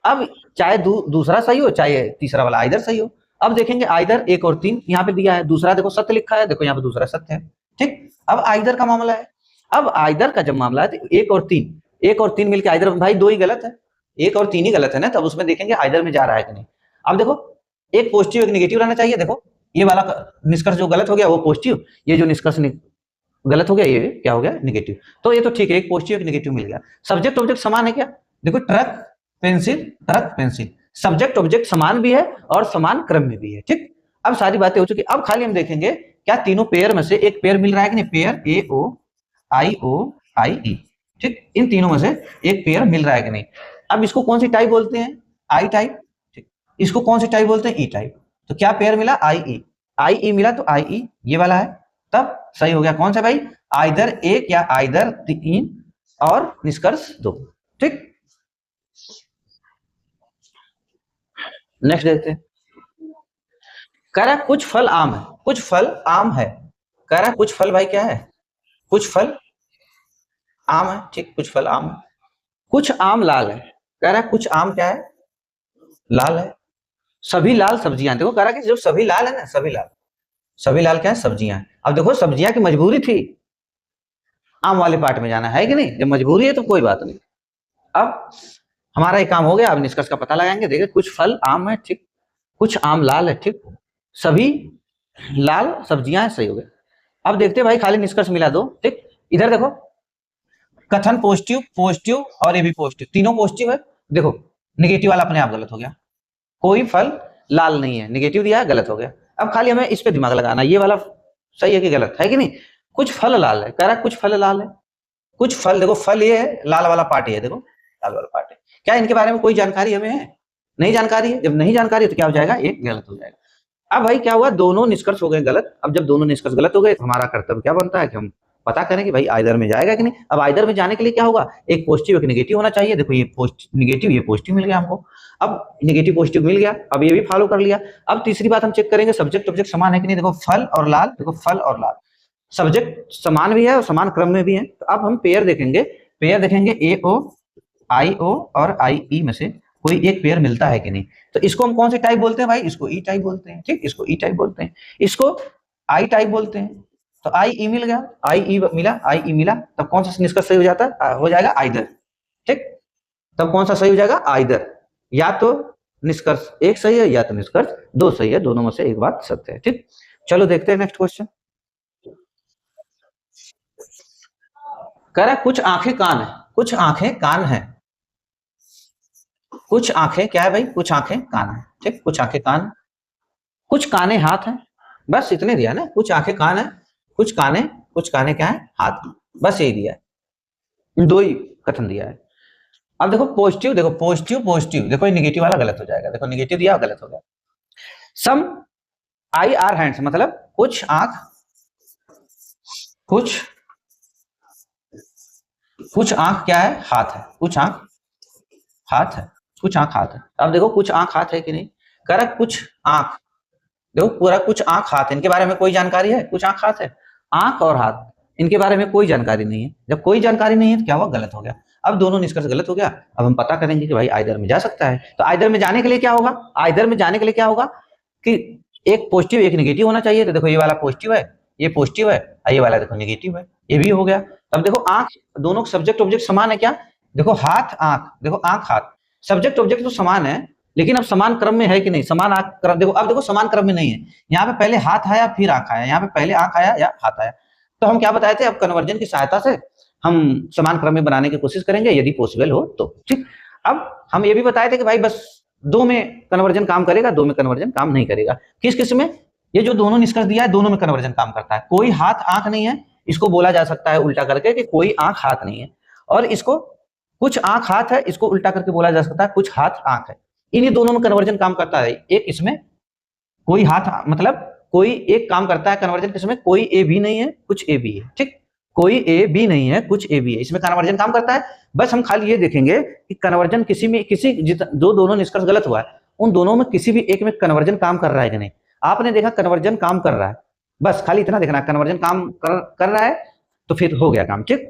अब चाहे दूसरा सही हो चाहे तीसरा वाला आइदर सही हो, अब देखेंगे आइदर एक और तीन यहाँ पे दिया है, दूसरा देखो सत्य लिखा है, देखो यहाँ पे दूसरा सत्य है। ठीक, अब आइदर का मामला है, अब आइदर का जब मामला है तो एक और तीन मिलकर आइदर, भाई दो ही गलत है, एक और तीन ही गलत है ना, तब उसमें देखेंगे आइदर में जा रहा है कि नहीं। अब देखो एक पॉजिटिव एक नेगेटिव रहना चाहिए, देखो ये वाला निष्कर्ष जो गलत हो गया वो पॉजिटिव, ये जो निष्कर्ष गलत हो गया ये क्या हो गया नेगेटिव, तो ये तो ठीक है, एक पॉजिटिव एक नेगेटिव मिल गया। सब्जेक्ट ऑब्जेक्ट समान है क्या, देखो ट्रक पेंसिल, सब्जेक्ट ऑब्जेक्ट समान भी है और समान क्रम में भी है। ठीक, अब सारी बातें हो चुकी, अब खाली हम देखेंगे क्या तीनों पेयर में से एक पेयर मिल रहा है कि नहीं, पेयर ए ओ आई ई। ठीक, इन तीनों में से एक पेयर मिल रहा है कि नहीं। अब इसको कौन सी टाइप बोलते हैं, आई टाइप। ठीक, इसको कौन सी टाइप बोलते हैं, ई टाइप। तो क्या पेयर मिला, आई ई मिला, तो आई ई ये वाला है, तब सही हो गया कौन सा भाई, आइदर एक या आइदर तीन और निष्कर्ष दो। ठीक, नेक्स्ट देखते हैं, कह रहा कुछ फल आम है, कुछ फल आम है, कह रहा कुछ फल भाई क्या है, कुछ फल आम है। ठीक, कुछ फल आम है, कुछ आम लाल है, कह रहा कुछ आम क्या है, लाल है, सभी लाल सब्जियां, देखो कह रहा कि जो सभी लाल है ना, सभी लाल क्या है, सब्जियां। अब देखो सब्जियां की मजबूरी थी आम वाले पार्ट में जाना है कि नहीं, जब मजबूरी है तो कोई बात नहीं। अब हमारा एक काम हो गया, अब निष्कर्ष का पता लगाएंगे, देखिए कुछ फल आम है, ठीक, कुछ आम लाल है, ठीक, सभी लाल सब्जियां सही हो गए। अब देखते भाई खाली निष्कर्ष मिला दो। ठीक, इधर देखो कथन पॉजिटिव और ये भी पॉजिटिव, तीनों पॉजिटिव है, देखो निगेटिव वाला अपने आप गलत हो गया, कोई फल लाल नहीं है, निगेटिव दिया है गलत हो गया। अब खाली हमें इस पे दिमाग लगाना, ये वाला सही है कि गलत है कि नहीं, कुछ फल लाल है, कह रहा कुछ फल लाल है, कुछ फल, देखो फल ये है, लाल वाला पार्ट है, देखो लाल वाला पार्ट है, क्या इनके बारे में कोई जानकारी हमें है, नहीं जानकारी है, जब नहीं जानकारी है तो क्या हो जाएगा, एक गलत हो जाएगा। अब भाई क्या हुआ, दोनों निष्कर्ष हो गए गलत। अब जब दोनों निष्कर्ष गलत हो गए तो हमारा कर्तव्य क्या बनता है कि हम पता करें कि भाई आइदर में जाएगा कि नहीं। अब आइदर में जाने के लिए क्या होगा, एक पॉजिटिव एक नेगेटिव होना चाहिए, देखो ये नेगेटिव ये पॉजिटिव मिल गया हमको, अब नेगेटिव पॉजिटिव मिल गया, अब ये भी फॉलो कर लिया। अब तीसरी बात हम चेक करेंगे सब्जेक्ट ऑब्जेक्ट समान है कि नहीं, देखो फल और लाल, देखो फल और लाल सब्जेक्ट समान भी है और समान क्रम में भी है, तो अब हम पेयर देखेंगे, ए ओ और आई ई में से कोई एक पेयर मिलता है कि नहीं। तो इसको हम कौन सी टाइप बोलते हैं भाई, इसको ई टाइप बोलते हैं। ठीक, इसको ई टाइप बोलते हैं, इसको आई टाइप बोलते हैं। तो आई ई मिल गया, आई ई मिला, तब कौन सा निष्कर्ष सही हो जाता है, हो जाएगा आइदर। ठीक, तब कौन सा सही हो जाएगा, आइदर, या तो निष्कर्ष एक सही है या तो निष्कर्ष दो सही है, दोनों में से एक बात सत्य है। ठीक, चलो देखते हैं नेक्स्ट क्वेश्चन। कह रहा कुछ आंखें कान है, कुछ आंखें कान है, कुछ आंखें क्या है भाई, कुछ आंखें कान है। ठीक, कुछ आंखें कान, कुछ काने हाथ है, बस इतने दिया ना, कुछ आंखें कान है, कुछ काने क्या है, हाथ, बस यही दिया है, दो ही कथन दिया है। अब देखो पॉजिटिव, देखो पॉजिटिव, देखो ये निगेटिव वाला गलत हो जाएगा, देखो निगेटिव दिया गलत हो गया। सम आई आर हैंड्स, मतलब कुछ आंख, कुछ आंख क्या है, हाथ है, कुछ आंख हाथ है, कुछ आंख हाथ है। अब देखो कुछ आंख हाथ है कि नहीं, कह रहा कुछ आंख, देखो पूरा कुछ आंख हाथ है, इनके बारे में कोई जानकारी है, कुछ आंख हाथ है, आंख और हाथ इनके बारे में कोई जानकारी नहीं है। जब कोई जानकारी नहीं है तो क्या हुआ, गलत हो गया। अब दोनों निष्कर्ष गलत हो गया। अब हम पता करेंगे कि भाई आइदर में जा सकता है, तो आइदर में जाने के लिए क्या होगा, आइदर में जाने के लिए क्या होगा कि एक पॉजिटिव एक नेगेटिव होना चाहिए। तो देखो ये वाला पॉजिटिव है, ये पॉजिटिव है, ये वाला देखो नेगेटिव है, ये भी हो गया। अब देखो आंख, दोनों सब्जेक्ट ऑब्जेक्ट समान है क्या, देखो हाथ आंख, देखो आंख हाथ, सब्जेक्ट ऑब्जेक्ट तो समान है, लेकिन अब समान क्रम में है कि नहीं, समान आंख क्रम, देखो अब देखो समान क्रम में नहीं है, यहाँ पे पहले हाथ आया फिर आंख आया, यहाँ पे पहले आंख आया या हाथ आया। तो हम क्या बताए थे, अब कन्वर्जन की सहायता से हम समान क्रम में बनाने की कोशिश करेंगे यदि पॉसिबल हो तो। ठीक, अब हम ये भी बताए थे कि भाई बस दो में कन्वर्जन काम करेगा, दो में कन्वर्जन काम नहीं करेगा। किस किस में, ये जो दोनों निष्कर्ष दिया है दोनों में कन्वर्जन काम करता है। कोई हाथ आंख नहीं है, इसको बोला जा सकता है उल्टा करके कि कोई आंख हाथ नहीं है, और इसको कुछ आंख हाथ है, इसको उल्टा करके बोला जा सकता है कुछ हाथ आंख है। इन्हीं दोनों में कन्वर्जन काम करता है। एक इसमें कोई हाथ मतलब कोई एक काम करता है कन्वर्जन किसमें, कोई ए बी नहीं है कुछ ए बी है, ठीक, कोई ए बी नहीं है कुछ ए बी है, इसमें कन्वर्जन काम करता है। बस हम खाली ये देखेंगे कि कन्वर्जन किसी में किसी जो दोनों निष्कर्ष गलत हुआ है उन दोनों में किसी भी एक में कन्वर्जन काम कर रहा है कि नहीं। आपने देखा कन्वर्जन काम कर रहा है, बस खाली इतना देखना, कन्वर्जन काम कर रहा है तो फिर हो गया काम, ठीक।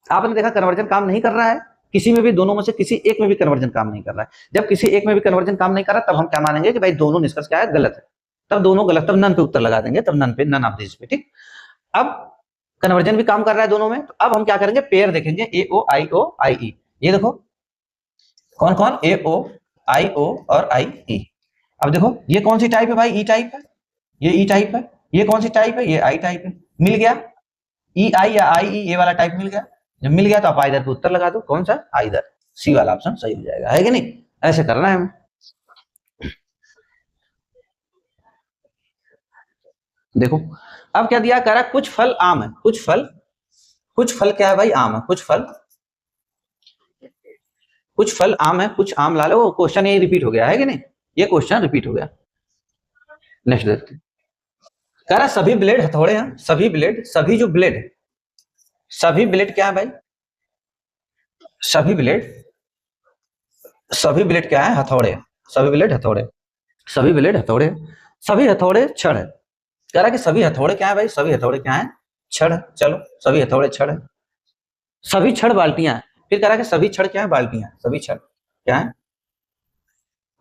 आपने देखा कन्वर्जन काम नहीं कर रहा है, किसी में भी दोनों में से किसी एक में भी कन्वर्जन काम नहीं कर रहा है। जब किसी एक में भी कन्वर्जन काम नहीं कर रहा तब हम क्या मानेंगे कि भाई दोनों निष्कर्ष क्या है, गलत है। तब दोनों गलत, तब नन पे उत्तर लगा देंगे, तब नन पे, नन ऑफ दिस पे, ठीक। अब कन्वर्जन भी काम कर रहा है दोनों में, तो अब हम क्या करेंगे, पेयर देखेंगे ए ओ आई ई। ये देखो कौन कौन, ए ओ आई ओ और आई ई। अब देखो ये कौन सी टाइप है भाई, ई टाइप है, ये ई टाइप है। ये कौन सी टाइप है, ये आई टाइप है। मिल गया ई आई या आई ई, ये वाला टाइप मिल गया। जब मिल गया तो आप आइदर पे उत्तर लगा दो, कौन सा, आइदर, सी वाला ऑप्शन सही हो जाएगा, है कि नहीं। ऐसे करना है हमें। देखो अब क्या दिया, कह रहा कुछ फल आम है, कुछ फल क्या है भाई, आम है, कुछ फल आम है, कुछ आम लाल है। वो क्वेश्चन ये रिपीट हो गया है कि नहीं, ये क्वेश्चन रिपीट हो गया। नेक्स्ट देखते हैं। कह रहा सभी ब्लेड हथौड़े हैं, सभी ब्लेड, सभी ब्लेड क्या है भाई, सभी ब्लेड क्या है, हथौड़े, सभी ब्लेड हथौड़े, सभी ब्लेड हथौड़े, सभी हथौड़े छड़ है। कह रहा कि सभी हथौड़े क्या है भाई, सभी हथौड़े क्या है, छड़। चलो सभी हथौड़े छड़ है, सभी छड़ बाल्टियां है। फिर कह रहा कि सभी छड़ क्या है, बाल्टियां, सभी छड़ क्या है,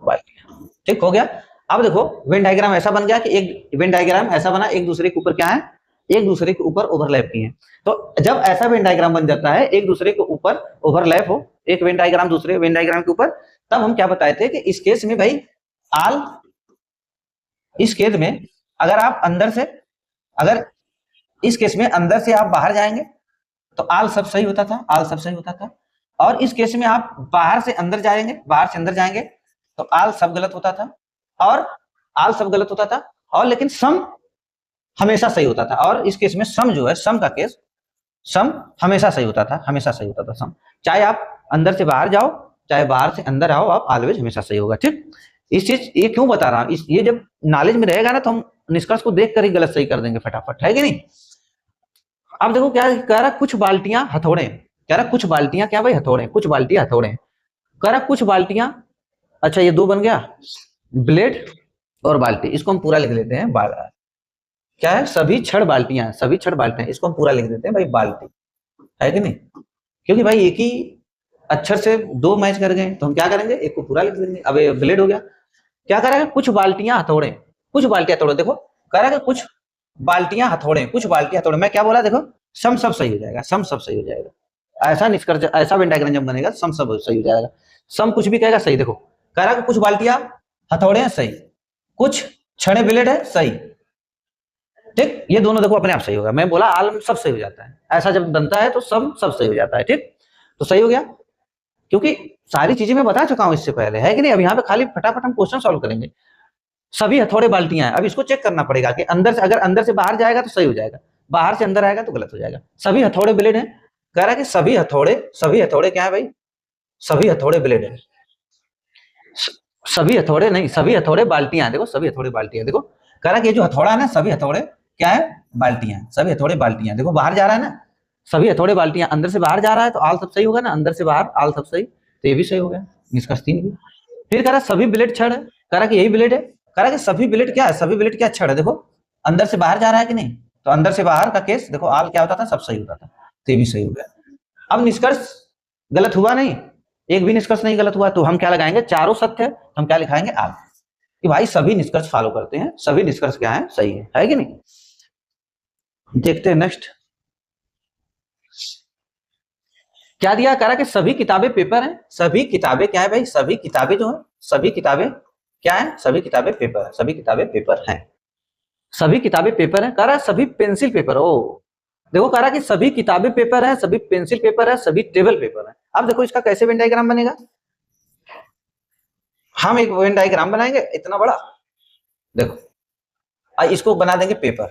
बाल्टियां, ठीक हो गया। अब देखो वेन डायग्राम ऐसा बन गया कि एक वेन डायग्राम ऐसा बना, एक दूसरे के ऊपर क्या है, एक दूसरे के ऊपर ओवरलैप की है। तो जब ऐसा वेन डायग्राम बन जाता है, एक दूसरे के ऊपर ओवरलैप हो, एक वेन डायग्राम दूसरे वेन डायग्राम के ऊपर, तब हम क्या बताए थे कि इस केस में भाई आल, इस केस में अगर आप अंदर से, अगर इस केस में अंदर से आप बाहर जाएंगे तो आल सब सही होता था, आल सब सही होता था। और इस केस में आप बाहर से अंदर जाएंगे, बाहर से अंदर जाएंगे तो आल सब गलत होता था, और आल सब गलत होता था, और लेकिन सम हमेशा सही होता था। और इस केस में सम जो है, सम का केस, सम हमेशा सही होता था, हमेशा सही होता था सम। चाहे आप अंदर से बाहर जाओ, चाहे बाहर से अंदर आओ, आप ऑलवेज हमेशा सही होगा, ठीक। इस चीज ये क्यों बता रहा हूं, ये जब नॉलेज में रहेगा ना तो हम निष्कर्ष को देख कर ही गलत सही कर देंगे फटाफट, है कि नहीं। अब देखो क्या कह रहा, कुछ बाल्टियां हथौड़े, कह रहा कुछ बाल्टियां क्या भाई, हथौड़े, कुछ बाल्टियां हथौड़े, कह रहा कुछ बाल्टियां, अच्छा ये दो बन गया, ब्लेड और बाल्टी, इसको हम पूरा लिख लेते हैं, क्या है, सभी छड़ बाल्टियां, सभी छड़ बाल्टियां, इसको हम पूरा लिख देते हैं भाई बाल्टी, है कि नहीं। क्योंकि भाई एक ही अक्षर से दो मैच कर गए तो हम क्या करेंगे, एक को पूरा लिख देंगे। अब ये ब्लेड हो गया। क्या करेगा, कुछ बाल्टियां हथौड़े, कुछ बाल्टियां हथौड़े, देखो कह रहा है कुछ बाल्टियां हथौड़े, कुछ बाल्टियां हथौड़े, मैं क्या बोला, देखो सम सब सही हो जाएगा, सम सब सही हो जाएगा। ऐसा निष्कर्ष, ऐसा वेन डायग्राम जब बनेगा सम सब सही हो जाएगा। सम कुछ भी कहेगा सही। देखो कह रहा है कुछ बाल्टियां हथौड़े हैं, सही, कुछ छड़े ब्लेड है, सही, ठीक। ये दोनों देखो अपने आप सही होगा। मैं बोला आल सब सही हो जाता है, ऐसा जब बनता है तो सब सही हो जाता है, ठीक। तो सही हो गया, क्योंकि सारी चीजें मैं बता चुका हूं इससे पहले, है कि नहीं। अब यहाँ पे खाली फटाफट हम क्वेश्चन सॉल्व करेंगे। सभी हथौड़े बाल्टियां हैं, अब इसको चेक करना पड़ेगा कि अंदर से, अगर अंदर से बाहर जाएगा तो सही हो जाएगा, बाहर से अंदर आएगा तो गलत हो जाएगा। सभी हथौड़े ब्लेड है, कह रहा है कि सभी हथौड़े क्या है भाई, सभी हथौड़े ब्लेड है, सभी हथौड़े नहीं, सभी हथौड़े बाल्टियां, देखो सभी हथौड़े बाल्टियां, देखो कह रहा है कि जो हथौड़ा है ना, सभी हथौड़े क्या है, बाल्टियां, सभी हथौड़े बाल्टियां, देखो बाहर जा रहा है ना, सभी हथौड़े बाल्टियां, अंदर से बाहर जा रहा है तो आल सब सही होगा ना, अंदर से बाहर आल सब सही, तो ये भी सही हो गया, निष्कर्ष 3 भी। फिर कह रहा सभी ब्लेड छड़ है, कह रहा कि यही ब्लेड है, कह रहा कि सभी ब्लेड क्या है, सभी ब्लेड क्या छड़ है, देखो अंदर से बाहर जा रहा है कि नहीं, तो अंदर से बाहर का केस देखो आल क्या होता था, सब सही होता था, तो ये भी सही हो गया। अब निष्कर्ष गलत हुआ नहीं, एक भी निष्कर्ष नहीं गलत हुआ, तो हम क्या लगाएंगे, चारों सत्य है, हम क्या लिखाएंगे, आल, कि भाई सभी निष्कर्ष फॉलो करते हैं, सभी निष्कर्ष क्या है, सही है कि नहीं। देखते हैं नेक्स्ट क्या दिया, कह रहा कि सभी किताबें पेपर हैं, सभी किताबें क्या है भाई, सभी किताबें जो है, सभी किताबें क्या है, सभी किताबें पेपर है, सभी किताबें पेपर हैं, सभी किताबें पेपर है। कह रहा है सभी पेंसिल पेपर, ओ देखो कह रहा कि सभी किताबें पेपर है, सभी पेंसिल पेपर है, सभी टेबल पेपर है। अब देखो इसका कैसे वेन डायग्राम बनेगा, हम एक वेन डायग्राम बनाएंगे इतना बड़ा, देखो इसको बना देंगे पेपर,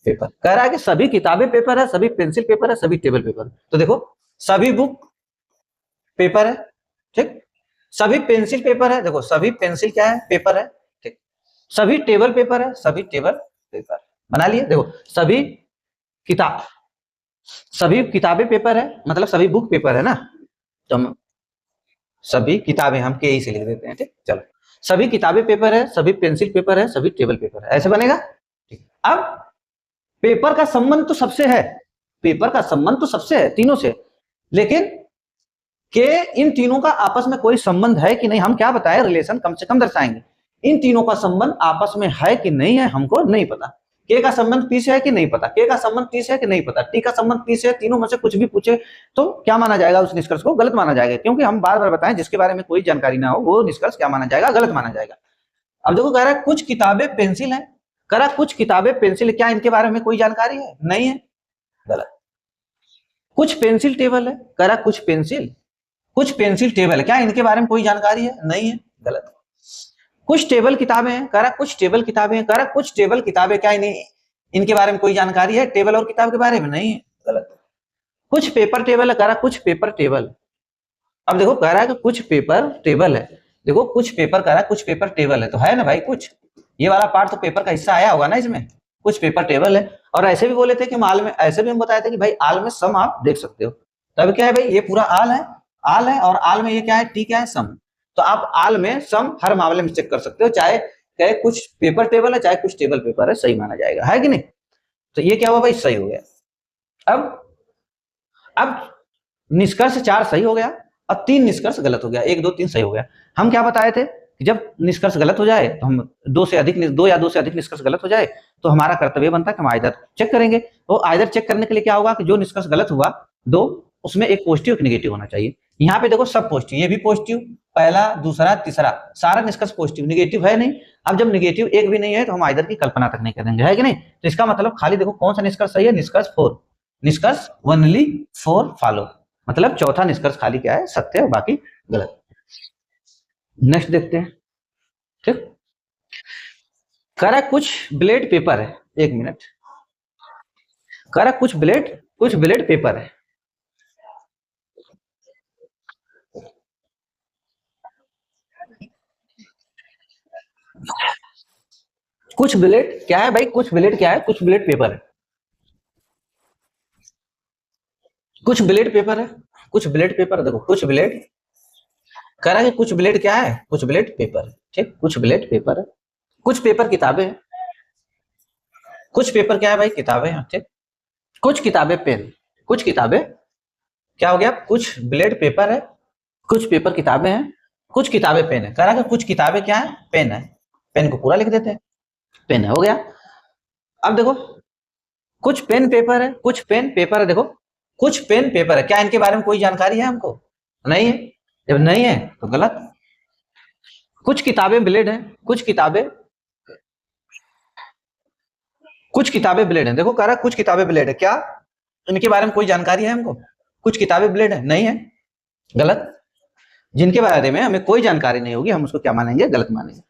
पेपर कह रहा है कि सभी किताबें पेपर है, सभी पेंसिल पेपर है, सभी टेबल पेपर, तो देखो सभी बुक पेपर है, ठीक, सभी पेंसिल पेपर है, देखो सभी पेंसिल क्या है, पेपर है, ठीक। सभी टेबल पेपर है, सभी टेबल पेपर बना लिए। देखो सभी किताब, सभी किताबें पेपर है, मतलब सभी बुक पेपर है ना, तो हम सभी किताबें हम के से लिख देते हैं, ठीक। चलो सभी किताबें पेपर है, सभी पेंसिल पेपर है, सभी टेबल पेपर है, ऐसे बनेगा, ठीक। अब पेपर का संबंध तो सबसे है, पेपर का संबंध तो सबसे है, तीनों से, लेकिन के इन तीनों का आपस में कोई संबंध है कि नहीं, हम क्या बताएं, रिलेशन कम से कम दर्शाएंगे। इन तीनों का संबंध आपस में है कि नहीं है हमको नहीं पता। के का संबंध पी से है कि नहीं पता, के का संबंध टी से है कि नहीं पता, टी का संबंध पी से है, तीनों में से कुछ भी पूछे तो क्या माना जाएगा, उस निष्कर्ष को गलत माना जाएगा, क्योंकि हम बार बार बताएं जिसके बारे में कोई जानकारी ना हो वो निष्कर्ष क्या माना जाएगा, गलत माना जाएगा। अब देखो कह रहा है कुछ किताबें पेंसिल है, कह रहा कुछ किताबें पेंसिल, क्या इनके बारे में कोई जानकारी है, नहीं है, गलत। कुछ पेंसिल टेबल है, कह रहा कुछ पेंसिल टेबल है, क्या इनके बारे में कोई जानकारी है, नहीं है, गलत। कुछ टेबल किताबें हैं, कह रहा कुछ टेबल किताबें हैं, कह रहा कुछ टेबल किताबें, क्या इनके बारे में कोई जानकारी है टेबल और किताब के बारे में, नहीं है, गलत। कुछ पेपर टेबल है, कह रहा कुछ पेपर टेबल। अब देखो कह रहा है कि कुछ पेपर टेबल है, देखो कुछ पेपर, कह रहा है कुछ पेपर टेबल है, तो है ना भाई, कुछ ये वाला पार्ट तो पेपर का हिस्सा आया होगा ना इसमें, कुछ पेपर टेबल है। और ऐसे भी बोले थे कि आल में, ऐसे भी हम बताए थे कि भाई आल में सम आप देख सकते हो, तब क्या है भाई, ये पूरा आल है और आल में ये क्या है, टी क्या है, सम। तो आप आल में सम हर मामले में चेक कर सकते हो, चाहे कुछ पेपर टेबल है चाहे कुछ टेबल पेपर है, सही माना जाएगा, है कि नहीं। तो ये क्या हुआ भाई, सही हो गया। अब निष्कर्ष 4 सही हो गया और 3 निष्कर्ष गलत हो गया, 1 2 3 सही हो गया। हम क्या बताए थे कि जब निष्कर्ष गलत हो जाए तो हम 2 या 2 से अधिक निष्कर्ष गलत हो जाए तो हमारा कर्तव्य बनता है कि हम आइदर चेक करेंगे। तो आइदर चेक करने के लिए क्या होगा कि जो निष्कर्ष गलत हुआ 2, उसमें एक पॉजिटिव एक नेगेटिव होना चाहिए। यहाँ पे देखो सब पॉजिटिव, ये भी पॉजिटिव, पहला दूसरा तीसरा सारा निष्कर्ष पॉजिटिव, नेगेटिव है नहीं। अब जब नेगेटिव एक भी नहीं है तो हम आइदर की कल्पना तक नहीं करेंगे, है कि नहीं। तो इसका मतलब खाली देखो कौन सा निष्कर्ष सही है, निष्कर्ष 4, निष्कर्ष ओनली 4 फॉलो, मतलब चौथा निष्कर्ष खाली क्या है, सत्य है, बाकी गलत। नेक्स्ट देखते हैं, ठीक। कह रहा कुछ ब्लेड पेपर है, 1 मिनट, कह रहा कुछ ब्लेड पेपर है, कुछ ब्लेड क्या है भाई, कुछ ब्लेड क्या है, कुछ ब्लेड पेपर है, कुछ ब्लेड पेपर है, कुछ ब्लेड पेपर, देखो कुछ ब्लेड, कह रहा है कि कुछ ब्लेड क्या है, कुछ ब्लेड पेपर है, ठीक, कुछ ब्लेड पेपर है, कुछ पेपर किताबें हैं, कुछ पेपर क्या है भाई, किताबें हैं, ठीक। कुछ किताबें पेन, कुछ किताबें क्या हो गया, कुछ ब्लेड पेपर है, कुछ पेपर किताबें हैं, कुछ किताबें पेन है, कह रहा है कि कुछ किताबें क्या है, पेन है, पेन को पूरा लिख देते हैं, पेन है, हो गया। अब देखो कुछ पेन पेपर है, कुछ पेन पेपर है, देखो कुछ पेन पेपर है, क्या इनके बारे में कोई जानकारी है हमको, नहीं है, जब नहीं है तो गलत। कुछ किताबें ब्लेड है, कुछ किताबें ब्लेड है, देखो कह रहा कुछ किताबें ब्लेड है, क्या इनके बारे में कोई जानकारी है हमको, कुछ किताबें ब्लेड है, नहीं है, गलत। जिनके बारे में हमें कोई जानकारी नहीं होगी हम उसको क्या मानेंगे, गलत मानेंगे।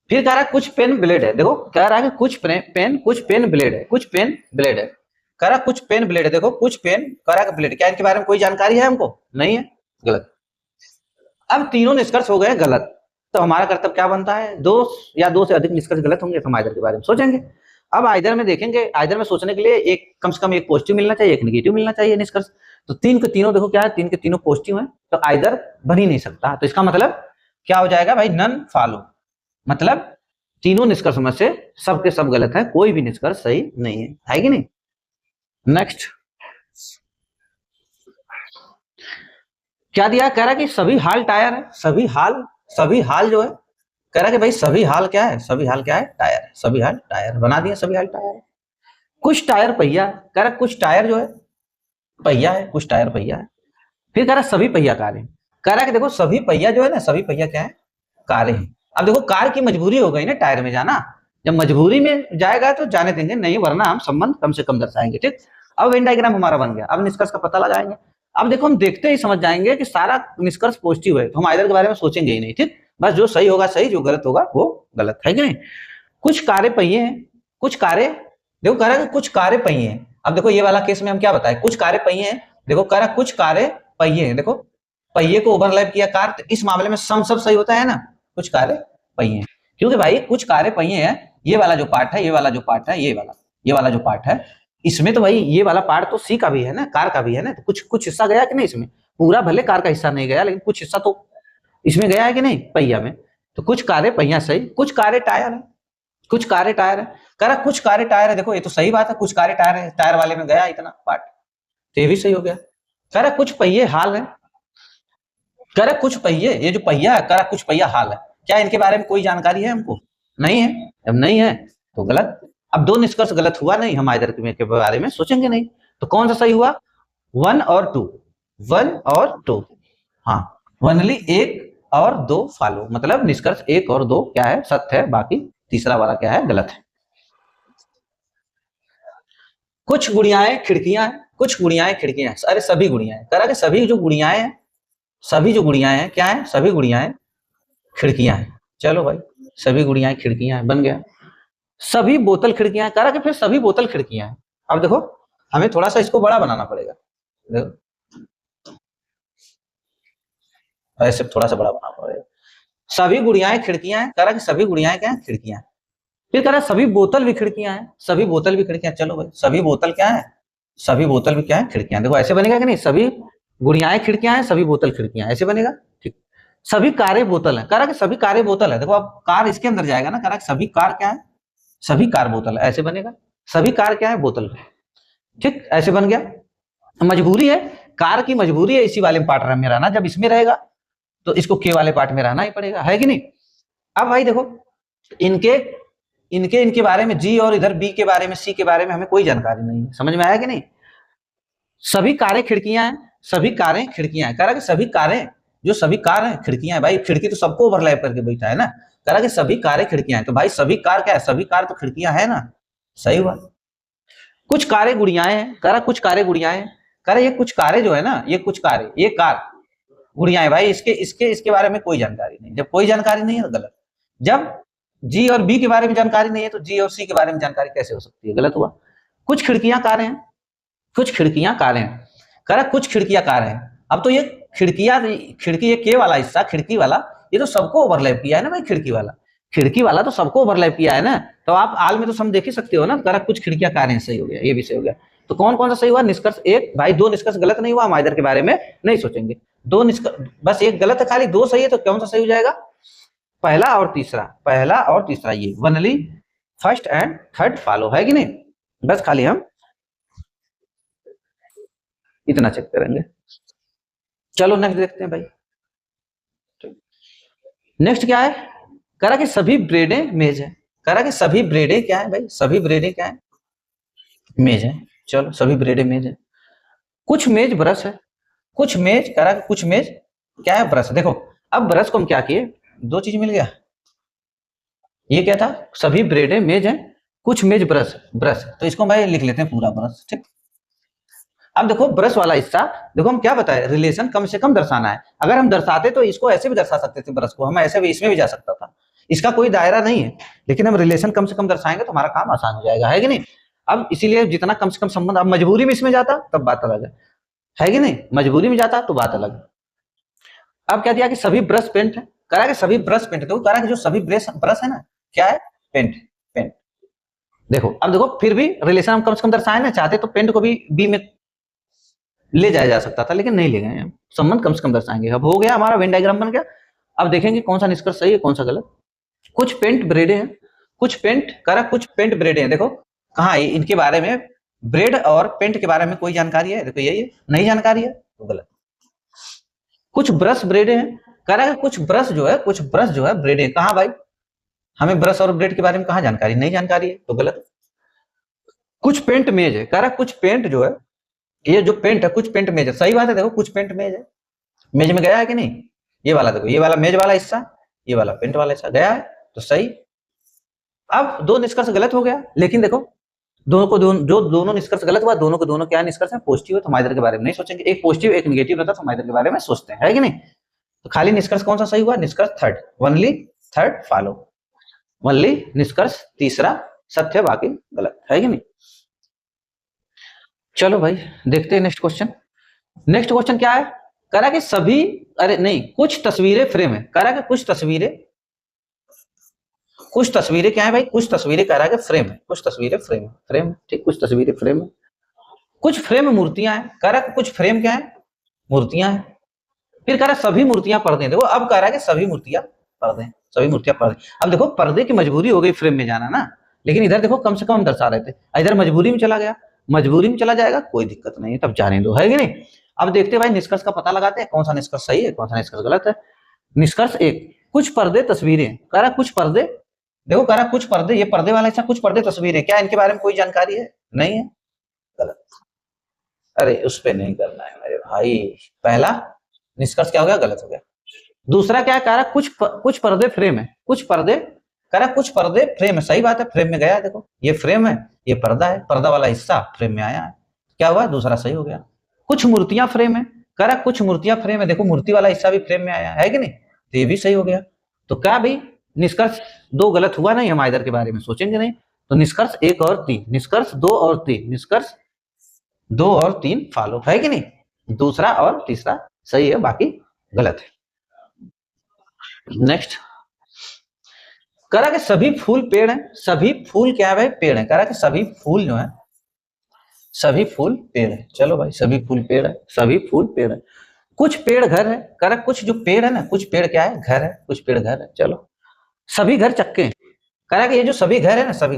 फिर कह रहा है कुछ पेन ब्लेड है, देखो कह रहा है कि कुछ पेन ब्लेड है, कुछ पेन ब्लेड है, कह रहा कुछ पेन ब्लेड है, देखो कुछ पेन, कह रहा है ब्लेड, क्या इनके बारे में कोई जानकारी है हमको, नहीं है, गलत। अब तीनों निष्कर्ष हो गए गलत, तो हमारा कर्तव्य क्या बनता है, 2 या 2 से अधिक निष्कर्ष गलत होंगे तो हम आइदर के बारे में सोचेंगे। अब आइदर में देखेंगे, आइदर में सोचने के लिए एक कम से कम एक पॉजिटिव मिलना चाहिए, एक नेगेटिव मिलना चाहिए निष्कर्ष। तो 3 के तीनों देखो क्या है, 3 के तीनों पॉजिटिव है, तो आइदर बन ही नहीं सकता। तो इसका मतलब क्या हो जाएगा भाई, नन फॉलो, मतलब तीनों निष्कर्ष में से सब के सब गलत है, कोई भी निष्कर्ष सही नहीं है कि नहीं। नेक्स्ट क्या दिया, कह रहा कि सभी हाल टायर है, सभी हाल जो है, कह रहा कि भाई सभी हाल क्या है, सभी हाल क्या है, टायर है, सभी हाल टायर बना दिया, सभी हाल टायर है। कुछ टायर पहिया, कह रहा कुछ टायर जो है पहिया है, कुछ टायर पहिया है। फिर कह रहा सभी पहिया कार है, कह रहा कि देखो सभी पहिया जो है ना, सभी पहिया क्या है, कार है। अब देखो कार की मजबूरी हो गई ना टायर में जाना, जब मजबूरी में जाएगा तो जाने देंगे, नहीं वरना हम संबंध कम से कम दर्शाएंगे, ठीक। अब वेन डायग्राम हमारा बन गया, अब निष्कर्ष का पता लगाएंगे। अब देखो हम देखते ही समझ जाएंगे कि सारा निष्कर्ष पॉजिटिव है, तो हम आइदर के बारे में सोचेंगे ही नहीं, ठीक। बस जो सही होगा सही, जो गलत होगा वो गलत, है कि नहीं। कुछ कारें पहिए हैं, कुछ कारें, देखो कह रहा है कुछ कारें पहिए हैं। अब देखो ये वाला केस में हम क्या बताएं, कुछ कारें पहिए हैं, देखो कह रहा कुछ कारें पहिए हैं, देखो पहिए को ओवरलैप किया कार, तो इस मामले में सम सब सही होता है ना, कुछ कार्य पहिए, क्योंकि भाई कुछ कार्य पहिए हैं, ये वाला जो पार्ट है, ये वाला जो पार्ट है, ये वाला जो पार्ट है, इसमें तो भाई ये वाला पार्ट तो सी का भी है ना, कार का भी है ना, तो कुछ कुछ हिस्सा गया कि नहीं इसमें, पूरा भले कार का हिस्सा नहीं गया लेकिन कुछ हिस्सा तो इसमें गया है कि नहीं, पहिया में, तो कुछ कार्य पहिया सही, कुछ कार्य टायर है, कुछ कार्य टायर है, कह रहा कुछ कार्य टायर है, देखो ये तो सही बात है, कुछ कार्य टायर है, टायर वाले में गया इतना पार्ट, तो ये भी सही हो गया। कह रहा कुछ पहिए हाल है, कह रहा कुछ पहिए, ये जो पहिया है, कह रहा कुछ पहिया हाल है, क्या इनके बारे में कोई जानकारी है हमको, नहीं है, अब नहीं है तो गलत। अब दो निष्कर्ष गलत हुआ नहीं, हम आइदर के बारे में सोचेंगे नहीं, तो कौन सा सही हुआ, 1 और 2, 1 और 2, हाँ ओनली 1 और 2 फॉलो, मतलब निष्कर्ष 1 और 2 क्या है, सत्य है, बाकी तीसरा वाला क्या है, गलत है। कुछ गुड़ियाएं खिड़कियां हैं, कुछ गुड़ियाएं खिड़कियां हैं, अरे सभी गुड़ियाएं, कह रहा कि सभी जो गुड़ियाएं हैं, सभी जो गुड़ियाएं हैं क्या है, सभी गुड़ियाएं खिड़कियां हैं, चलो भाई सभी गुड़ियाएं खिड़कियां हैं, बन गया। सभी बोतल खिड़कियां, कह रहा कि फिर सभी बोतल खिड़कियां हैं, अब देखो हमें थोड़ा सा इसको बड़ा बनाना पड़ेगा, देखो ऐसे थोड़ा सा बड़ा बनाना पड़ेगा, सभी गुड़ियाएं खिड़कियां हैं, कह रहा कि सभी गुड़ियाएं क्या है, खिड़कियां हैं, फिर कह रहा सभी बोतल भी खिड़कियां हैं, सभी बोतल भी खिड़कियां, चलो भाई सभी बोतल क्या है, सभी बोतल भी क्या है, खिड़कियां, देखो ऐसे बनेगा कि नहीं, सभी गुड़ियाएं खिड़कियां हैं, सभी बोतल खिड़कियां, ऐसे बनेगा, ठीक। सभी कारें बोतल है, कह रहा कि सभी कारें बोतल है, देखो अब कार इसके अंदर जाएगा ना, कह रहा सभी कार क्या है, सभी कार बोतल है, ऐसे बनेगा, सभी कार क्या है, बोतल, ठीक ऐसे बन गया। मजबूरी है, कार की मजबूरी है इसी वाले पार्ट में रहना, जब इसमें रहेगा तो इसको के वाले पार्ट में रहना ही पड़ेगा, है कि नहीं। अब भाई देखो इनके इनके इनके बारे में जी, और इधर बी के बारे में, सी के बारे में हमें कोई जानकारी नहीं है, समझ में आया कि नहीं। सभी कारें खिड़कियां हैं, सभी कारें खिड़कियां हैं, कह रहा कि सभी कारें, जो सभी कार हैं खिड़कियां हैं, भाई खिड़की तो सबको ओवरलैप करके बैठा है ना, कह रहा कि सभी कारें खिड़कियां हैं, तो भाई सभी कार क्या है, सभी कार तो खिड़कियां है ना, सही हुआ। कुछ कारें गुड़ियाएं हैं, कह रहा कुछ कारें गुड़ियाएं हैं, कह रहा ये कुछ कारें जो है ना, ये कुछ कारें, ये कार गुड़ियाएं, भाई इसके इसके इसके बारे में कोई जानकारी नहीं, जब कोई जानकारी नहीं है तो गलत, जब जी और बी के बारे में जानकारी नहीं है तो जी और सी के बारे में जानकारी कैसे हो सकती है, गलत हुआ। कुछ खिड़कियां कारें हैं, कुछ खिड़कियां कारें हैं, कह रहा कुछ खिड़कियां कारें हैं, अब तो ये खिड़कियां, खिड़की ये के वाला हिस्सा, खिड़की वाला ये तो सबको ओवरलैप किया है ना भाई, खिड़की वाला तो सबको ओवरलैप किया है ना, तो आप आल में तो सम देख ही सकते हो ना, कह रहा कुछ खिड़कियां कारें, सही हो गया, ये भी सही हो गया। तो कौन कौन सा सही हुआ, निष्कर्ष एक, भाई दो निष्कर्ष गलत नहीं हुआ, हम आइदर के बारे में नहीं सोचेंगे, दो निष्कर्ष बस, एक गलत है खाली, दो सही है, तो कौन सा सही हो जाएगा, पहला और तीसरा, पहला और तीसरा, ये only first and third follow, है कि नहीं, बस खाली हम इतना चेक करेंगे। चलो नेक्स्ट देखते हैं भाई, नेक्स्ट क्या है, कह रहा कि सभी ब्रेडें मेज है, कह रहा कि सभी ब्रेडें क्या है भाई, सभी ब्रेडें क्या है, मेज है, चलो सभी ब्रेडें मेज है। कुछ मेज ब्रश है, कुछ मेज, कह रहा कि कुछ मेज क्या है, ब्रश, देखो अब ब्रश को हम क्या किए, दो चीज मिल गया, ये क्या था, सभी ब्रेडें मेज है, कुछ मेज ब्रश, ब्रश, तो इसको भाई लिख लेते हैं पूरा ब्रश, ठीक। अब देखो ब्रश वाला हिस्सा, देखो हम क्या बताए, रिलेशन कम से कम दर्शाना है, अगर हम दर्शाते तो इसको ऐसे भी दर्शा सकते थे, ब्रश को हम ऐसे भी, इसमें भी जा सकता था, इसका कोई दायरा नहीं है, लेकिन हम रिलेशन कम से कम दर्शाएंगे तो हमारा काम आसान हो जाएगा, है कि नहीं। अब इसीलिए जितना कम से कम संबंध, अब मजबूरी में इसमें जाता तब बात अलग है कि नहीं, मजबूरी में जाता तो बात अलग। अब क्या दिया कि सभी ब्रश पेंट है, करा कि सभी ब्रश पेंट, तो करा कि जो सभी ब्रश ब्रश है ना क्या है, पेंट, पेंट, देखो अब देखो फिर भी रिलेशन हम कम से कम दर्शाए ना, चाहते तो पेंट को भी बी में ले जाया जा सकता था, लेकिन नहीं ले गए, संबंध कम से कम दर्शाएंगे। अब हो गया हमारा वेन डायग्राम बन गया, अब देखेंगे कौन सा निष्कर्ष सही है कौन सा गलत। कुछ पेंट ब्रेडे हैं, कुछ पेंट, करा कुछ पेंट ब्रेडे हैं, देखो कहा इनके बारे में, ब्रेड और पेंट के बारे में कोई जानकारी है, देखो यही है, नहीं जानकारी है तो गलत। कुछ ब्रश ब्रेडे हैं, कह रहा है कुछ ब्रश जो है, कुछ ब्रश जो है ब्रेडे, कहा भाई हमें ब्रश और ब्रेड के बारे में कहा जानकारी, नहीं जानकारी है तो गलत। कुछ पेंट मेज है, कह रहा कुछ पेंट जो है, ये जो पेंट है कुछ पेंट मेज है, सही बात है, देखो कुछ पेंट मेज है, मेज में गया है कि नहीं, ये वाला देखो, ये वाला मेज वाला हिस्सा, ये वाला पेंट वाला हिस्सा गया है तो सही। अब दो निष्कर्ष गलत हो गया, लेकिन देखो दोनों को जो दोनों निष्कर्ष गलत हुआ, दोनों को दोनों क्या निष्कर्ष है, पॉजिटिव है, तो हम इधर के बारे में नहीं सोचेंगे, एक पॉजिटिव एक नेगेटिव रहता तो हम इधर के बारे में सोचते हैं, है कि नहीं। तो खाली निष्कर्ष कौन सा सही हुआ, निष्कर्ष third, only third follow, only निष्कर्ष तीसरा सत्य, बाकी गलत, है कि नहीं। चलो भाई देखते हैं नेक्स्ट क्वेश्चन। नेक्स्ट क्वेश्चन क्या है, कह रहा कि सभी, अरे नहीं, कुछ तस्वीरें फ्रेम है, कह रहा कि कुछ तस्वीरें क्या है भाई, कुछ तस्वीरें कह रहा है कि फ्रेम है, कुछ तस्वीरें फ्रेम है, ठीक, कुछ तस्वीरें फ्रेम है, कुछ फ्रेम मूर्तियां हैं, कह रहा है कुछ फ्रेम क्या है, मूर्तियां हैं। फिर कह रहा है सभी मूर्तियां पर्दे, देखो अब कह रहा है कि सभी मूर्तियां पर्दे, सभी मूर्तियां पर्दे। अब देखो पर्दे की मजबूरी हो गई फ्रेम में जाना ना, लेकिन इधर देखो कम से कम दर्शा रहे थे, इधर मजबूरी में चला गया, मजबूरी में चला जाएगा कोई दिक्कत नहीं, तब जाने दो, है कि नहीं। अब देखते भाई निष्कर्ष का पता लगाते हैं, कौन सा निष्कर्ष सही है, कौन सा निष्कर्ष गलत है। निष्कर्ष एक, कुछ पर्दे तस्वीरें, कह रहा कुछ पर्दे, देखो कह रहा कुछ पर्दे, ये पर्दे वाला हिस्सा, कुछ पर्दे तस्वीरें, क्या इनके बारे में कोई जानकारी है, नहीं है, गलत। अरे उस पे नहीं करना है मेरे भाई, पहला निष्कर्ष क्या हो गया, गलत हो गया। दूसरा क्या कह रहा, कुछ पर्दे फ्रेम है, कुछ पर्दे, कह रहा कुछ पर्दे फ्रेम है, सही बात है, फ्रेम में गया, देखो ये फ्रेम है, ये पर्दा है, पर्दा वाला हिस्सा फ्रेम में आया है, क्या हुआ, दूसरा सही हो गया। कुछ मूर्तियां फ्रेम है, कह रहा कुछ मूर्तियां फ्रेम है, देखो मूर्ति वाला हिस्सा भी फ्रेम में आया है कि नहीं, तो ये भी सही हो गया। तो क्या भाई निष्कर्ष दो गलत हुआ नहीं, हम इधर के बारे में सोचेंगे नहीं, तो निष्कर्ष एक और तीन, निष्कर्ष दो और तीन, निष्कर्ष दो और तीन फॉलो है कि नहीं, दूसरा और तीसरा सही है, बाकी गलत है। नेक्स्ट, कह रहा कि सभी फूल पेड़ है, सभी फूल क्या है भाई, पेड़ है, कह रहा कि सभी फूल जो है, सभी फूल पेड़ है, चलो भाई सभी फूल पेड़ है, सभी फूल पेड़ है। कुछ पेड़ घर है, कह रहा कुछ जो पेड़ है ना, कुछ पेड़ क्या है, घर है, कुछ पेड़ घर है, चलो। सभी घर चक्के हैं, कह रहा कि ये जो सभी घर है ना, सभी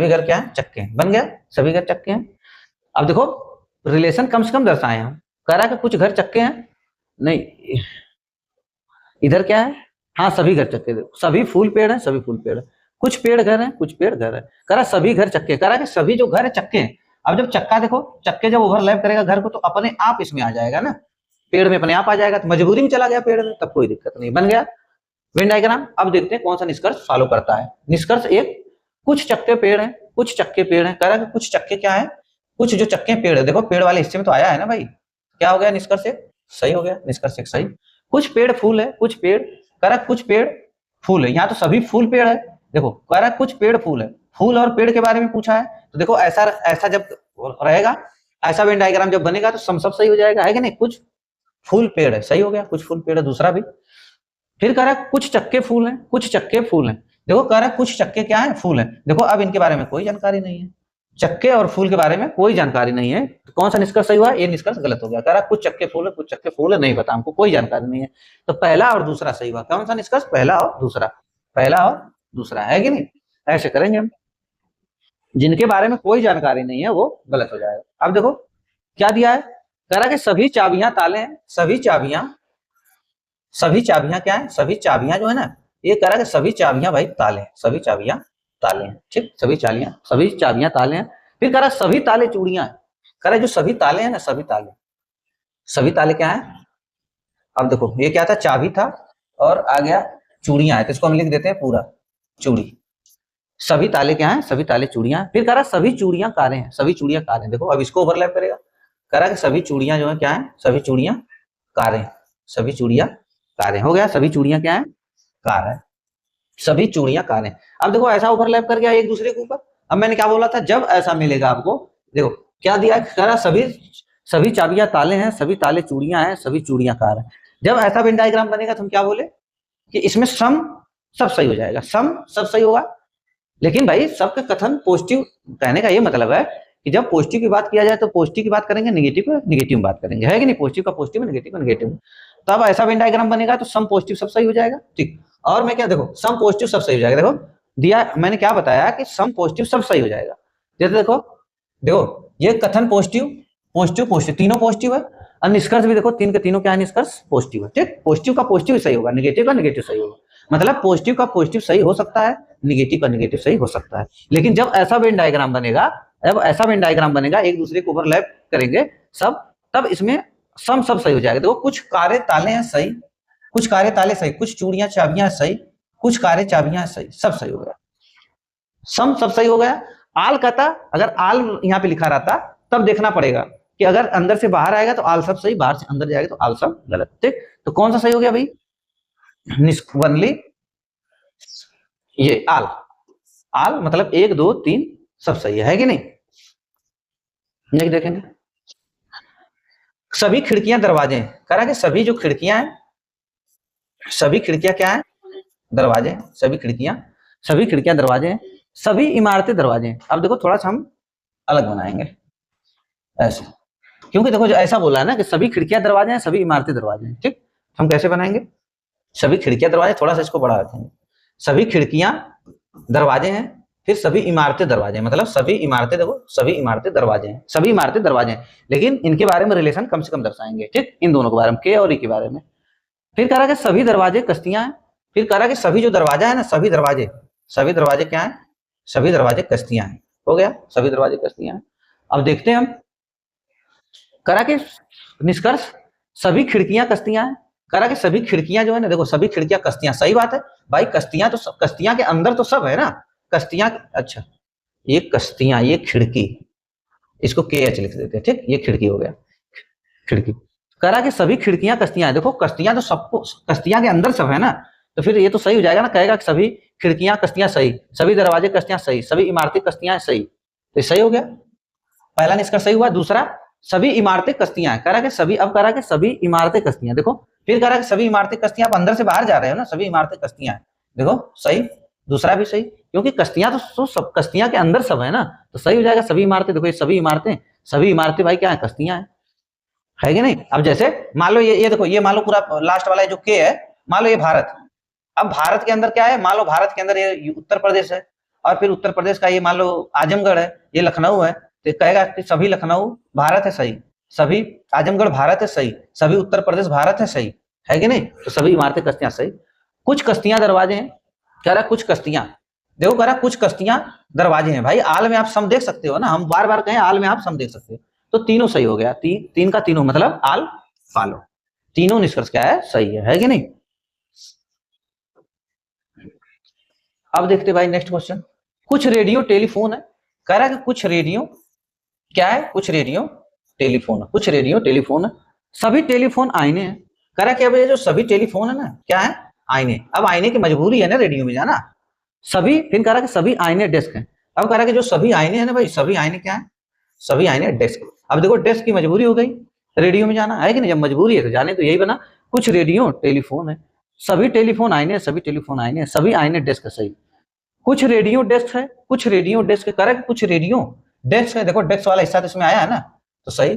घर क्या है, चक्के हैं, बन गया, सभी घर चक्के हैं। अब देखो रिलेशन कम से कम दर्शाए हम, कह रहा कि कुछ घर चक्के हैं, नहीं इधर क्या है, हाँ सभी घर चक्के, देखो सभी फूल पेड़ है, सभी फूल पेड़ है, कुछ पेड़ घर है, कुछ पेड़ घर है, कह रहा सभी घर चक्के, कह रहा कि सभी जो घर है चक्के हैं। अब जब चक्का देखो, चक्के जब ओवरलैप करेगा घर को तो अपने आप इसमें आ जाएगा ना, पेड़ में अपने आप आ जाएगा, तो मजबूरी में चला गया पेड़ में, तब कोई दिक्कत नहीं, बन गया वेन डायग्राम। अब देखते हैं कौन सा निष्कर्ष फॉलो करता है। निष्कर्ष एक, कुछ चक्के पेड़ है, कुछ चक्के पेड़ है, कह रहा कि कुछ चक्के क्या है, कुछ जो चक्के पेड़ है, देखो पेड़ वाले हिस्से में तो आया है ना भाई, क्या हो गया निष्कर्ष एक सही हो गया, निष्कर्ष एक सही। कुछ पेड़ फूल है, कुछ पेड़, कह रहा कुछ पेड़ फूल है, यहाँ तो सभी फूल पेड़ है, देखो कह रहा कुछ पेड़ फूल है, फूल और पेड़ के बारे में पूछा है, तो देखो ऐसा ऐसा जब रहेगा, ऐसा वेन डायग्राम जब बनेगा तो सब सही हो जाएगा, है कि नहीं। कुछ फूल पेड़ है, सही हो गया, कुछ फूल पेड़ है, दूसरा भी। फिर कह रहा कुछ चक्के फूल है, कुछ चक्के फूल है, देखो कह रहा कुछ चक्के क्या है, फूल है, देखो अब इनके बारे में कोई जानकारी नहीं है, चक्के और फूल के बारे में कोई जानकारी नहीं है, तो कौन सा निष्कर्ष सही हुआ, ये निष्कर्ष गलत हो गया। कह रहा कुछ चक्के फूल है, कुछ चक्के फूल है, नहीं पता हमको, कोई जानकारी नहीं है, तो पहला और दूसरा सही हुआ। कौन सा निष्कर्ष, पहला और दूसरा, पहला और दूसरा, है कि नहीं। ऐसे करेंगे हम, जिनके बारे में कोई जानकारी नहीं है वो गलत हो जाएगा। अब देखो क्या दिया है, कह रहा कि सभी चाबियां ताले हैं, सभी चाबियां क्या है, सभी चाबियां जो है ना, ये कह रहा है सभी चाबियां भाई ताले हैं, सभी चाबियां ताले हैं, ठीक, सभी चाबियां ताले हैं। फिर कह रहा सभी ताले चूड़ियां, कह रहा जो सभी ताले हैं ना, सभी ताले क्या है। अब देखो ये क्या था, चाबी था और आ गया चूड़ियां है, तो इसको हम लिख देते हैं पूरा चूड़ी, सभी ताले क्या है, सभी ताले चूड़ियां। फिर कह रहा सभी चूड़ियां कारें हैं, सभी चूड़ियां कारें, देखो अब इसको ओवरलैप करेगा, कह रहा कि सभी चूड़ियां जो है क्या है, सभी चूड़ियां कारें, सभी चूड़ियां कारें, हो गया सभी चूड़ियां क्या है, कार है, सभी चूड़ियां कारें। अब देखो ऐसा ओवरलैप कर गया एक दूसरे के ऊपर। अब मैंने क्या बोला था, जब ऐसा मिलेगा आपको, देखो क्या दिया, कह रहा सभी चाबियां ताले हैं, सभी ताले चूड़ियां हैं, सभी चूड़ियां कार है। जब ऐसा वेन डायग्राम बनेगा तो हम क्या बोले कि इसमें सम सब सही हो जाएगा, सम सब सही होगा। लेकिन भाई सबका कथन पॉजिटिव, कहने का ये मतलब है कि जब पॉजिटिव की बात किया जाए तो पॉजिटिव की बात करेंगे, नेगेटिव को नेगेटिव में बात करेंगे, है कि नहीं, पॉजिटिव का पॉजिटिव में, नेगेटिव का नेगेटिव। तो अब ऐसा वेन डायग्राम बनेगा तो सम पॉजिटिव सब सही हो जाएगा, ठीक। और मैं क्या, देखो सम पॉजिटिव सब सही हो जाएगा, देखो दिया मैंने क्या बताया कि सम पॉजिटिव सब सही हो जाएगा। जैसे देखो देखो ये कथन पॉजिटिव पॉजिटिव पॉजिटिव तीनों पॉजिटिव है, और निष्कर्ष भी देखो तीन के तीनों क्या है, निष्कर्ष पॉजिटिव है, ठीक। पॉजिटिव का पॉजिटिव सही होगा, नेगेटिव का नेगेटिव सही होगा, मतलब पॉजिटिव का पॉजिटिव सही हो सकता है, नेगेटिव का नेगेटिव सही हो सकता है। लेकिन जब ऐसा वेन डायग्राम बनेगा, एक दूसरे को ओवरलैप करेंगे सब, तब इसमें सम सब सही हो जाएगा। देखो कुछ कारे ताले हैं सही, कुछ कारे ताले सही, कुछ चूड़ियां चाबियां सही, कुछ कारे चाबियां सही, सब सही हो गया, सम सब सही हो गया। आल कहता, अगर आल यहाँ पे लिखा रहता तब देखना पड़ेगा कि अगर अंदर से बाहर आएगा तो आल सब सही, बाहर से अंदर जाएगा तो आल सब गलत, ठीक। तो कौन सा सही हो गया भाई, निष्कर्ष ये आल, आल मतलब 1 2 3 सब सही है कि नहीं। नेक्स्ट देखेंगे, सभी खिड़कियां दरवाजे हैं, कह रहा कि सभी जो खिड़कियां हैं, सभी खिड़कियां क्या है, दरवाजे हैं, सभी खिड़कियां दरवाजे हैं, सभी इमारतें दरवाजे हैं। अब देखो थोड़ा सा हम अलग बनाएंगे ऐसे, क्योंकि देखो जो ऐसा बोला है ना कि सभी खिड़कियां दरवाजे हैं, सभी इमारतें दरवाजे हैं, ठीक। हम कैसे बनाएंगे, सभी खिड़कियां दरवाजे, थोड़ा सा इसको बढ़ा रखेंगे, सभी खिड़कियां दरवाजे हैं, फिर सभी इमारतें दरवाजे हैं, मतलब सभी इमारतें, देखो सभी इमारतें दरवाजे हैं, सभी इमारतें दरवाजे हैं, लेकिन इनके बारे में रिलेशन कम से कम दर्शाएंगे, ठीक, इन दोनों के बारे में, के और ई के बारे में। फिर कह रहा कि सभी दरवाजे कश्तियां हैं, फिर कह रहा कि सभी जो दरवाजा है ना, सभी दरवाजे क्या है, सभी दरवाजे कश्तियां हैं, हो गया, सभी दरवाजे कश्तियां हैं। अब देखते हैं हम, कह रहा कि निष्कर्ष सभी खिड़कियां कश्तियां हैं, कह रहा कि सभी खिड़कियां जो है ना, देखो सभी खिड़कियां कश्तियां, सही बात है भाई, कश्तियां तो कश्तियां के अंदर तो सब है ना, कश्तियां, अच्छा ये कश्तियां, ये खिड़की, इसको के एच लिख देते हैं, ठीक, ये खिड़की हो गया, खिड़की। कह रहा कि सभी खिड़कियां कश्तियां हैं, देखो कश्तियां तो सबको, कश्तियां के अंदर सब है ना, तो फिर ये तो सही हो जाएगा ना, कहेगा कि सभी खिड़कियां कश्तियां सही, सभी दरवाजे कश्तियां सही, सभी इमारतें कश्तियां सही, तो सही हो गया, पहला निष्कर्ष सही हुआ। दूसरा, सभी इमारतें कश्तियां हैं, कह रहा कि सभी, अब कह रहा कि सभी इमारतें कश्तियां, देखो फिर कह रहा कि सभी इमारतें कश्तियां, आप अंदर से बाहर जा रहे हो ना, सभी इमारतें कश्तियां हैं, देखो सही, दूसरा भी सही, क्योंकि कश्तियां तो सब, कश्तियां के अंदर सब है ना, तो सही हो जाएगा, सभी इमारतें, देखो ये सभी इमारतें भाई क्या है, कश्तियां है कि नहीं। अब जैसे मान लो ये देखो, ये मान लो पूरा लास्ट वाला जो के है, मान लो ये भारत, अब भारत के अंदर क्या है, मान लो भारत के अंदर ये उत्तर प्रदेश है, और फिर उत्तर प्रदेश का ये मान लो आजमगढ़ है, ये लखनऊ है, तो कहेगा कि सभी लखनऊ भारत है सही, सभी आजमगढ़ भारत है सही, सभी उत्तर प्रदेश भारत है सही, है कि नहीं, तो सभी इमारतें कश्तियां सही। कुछ कश्तियां दरवाजे हैं, कह रहा कुछ कश्तियां, देखो कह रहा कुछ कश्तियां दरवाजे हैं, भाई आल में आप सम देख सकते हो ना, हम बार बार कहें आल में आप सम देख सकते हो, तो तीनों सही हो गया, तीन का तीनों मतलब आल फालो, तीनों निष्कर्ष क्या है, सही है कि नहीं। अब देखते भाई नेक्स्ट क्वेश्चन, कुछ रेडियो टेलीफोन है, कह रहा है कि कुछ रेडियो क्या है, कुछ रेडियो टेलीफोन है, कुछ रेडियो टेलीफोन है, सभी टेलीफोन आईने हैं, कह रहा है कि अब ये जो सभी टेलीफोन है ना, क्या है, आईने, अब आईने की मजबूरी है ना रेडियो में जाना, सभी, फिर कह रहा है कि सभी आईने डेस्क हैं, अब कह रहा है कि जो सभी आईने हैं ना भाई, सभी आईने क्या है, सभी आईने डेस्क, अब देखो डेस्क की मजबूरी हो गई, रेडियो में जाना है कि नहीं, जब मजबूरी है तो जाने, तो यही बना, कुछ रेडियो टेलीफोन है, सभी टेलीफोन आईने, सभी टेलीफोन आईने, सभी आईने डेस्क है, सही। कुछ रेडियो डेस्क है, कुछ रेडियो डेस्क, करेक्ट, कुछ रेडियो डेस्क है, देखो डेस्क वाला हिस्सा तो इसमें आया है ना, तो सही।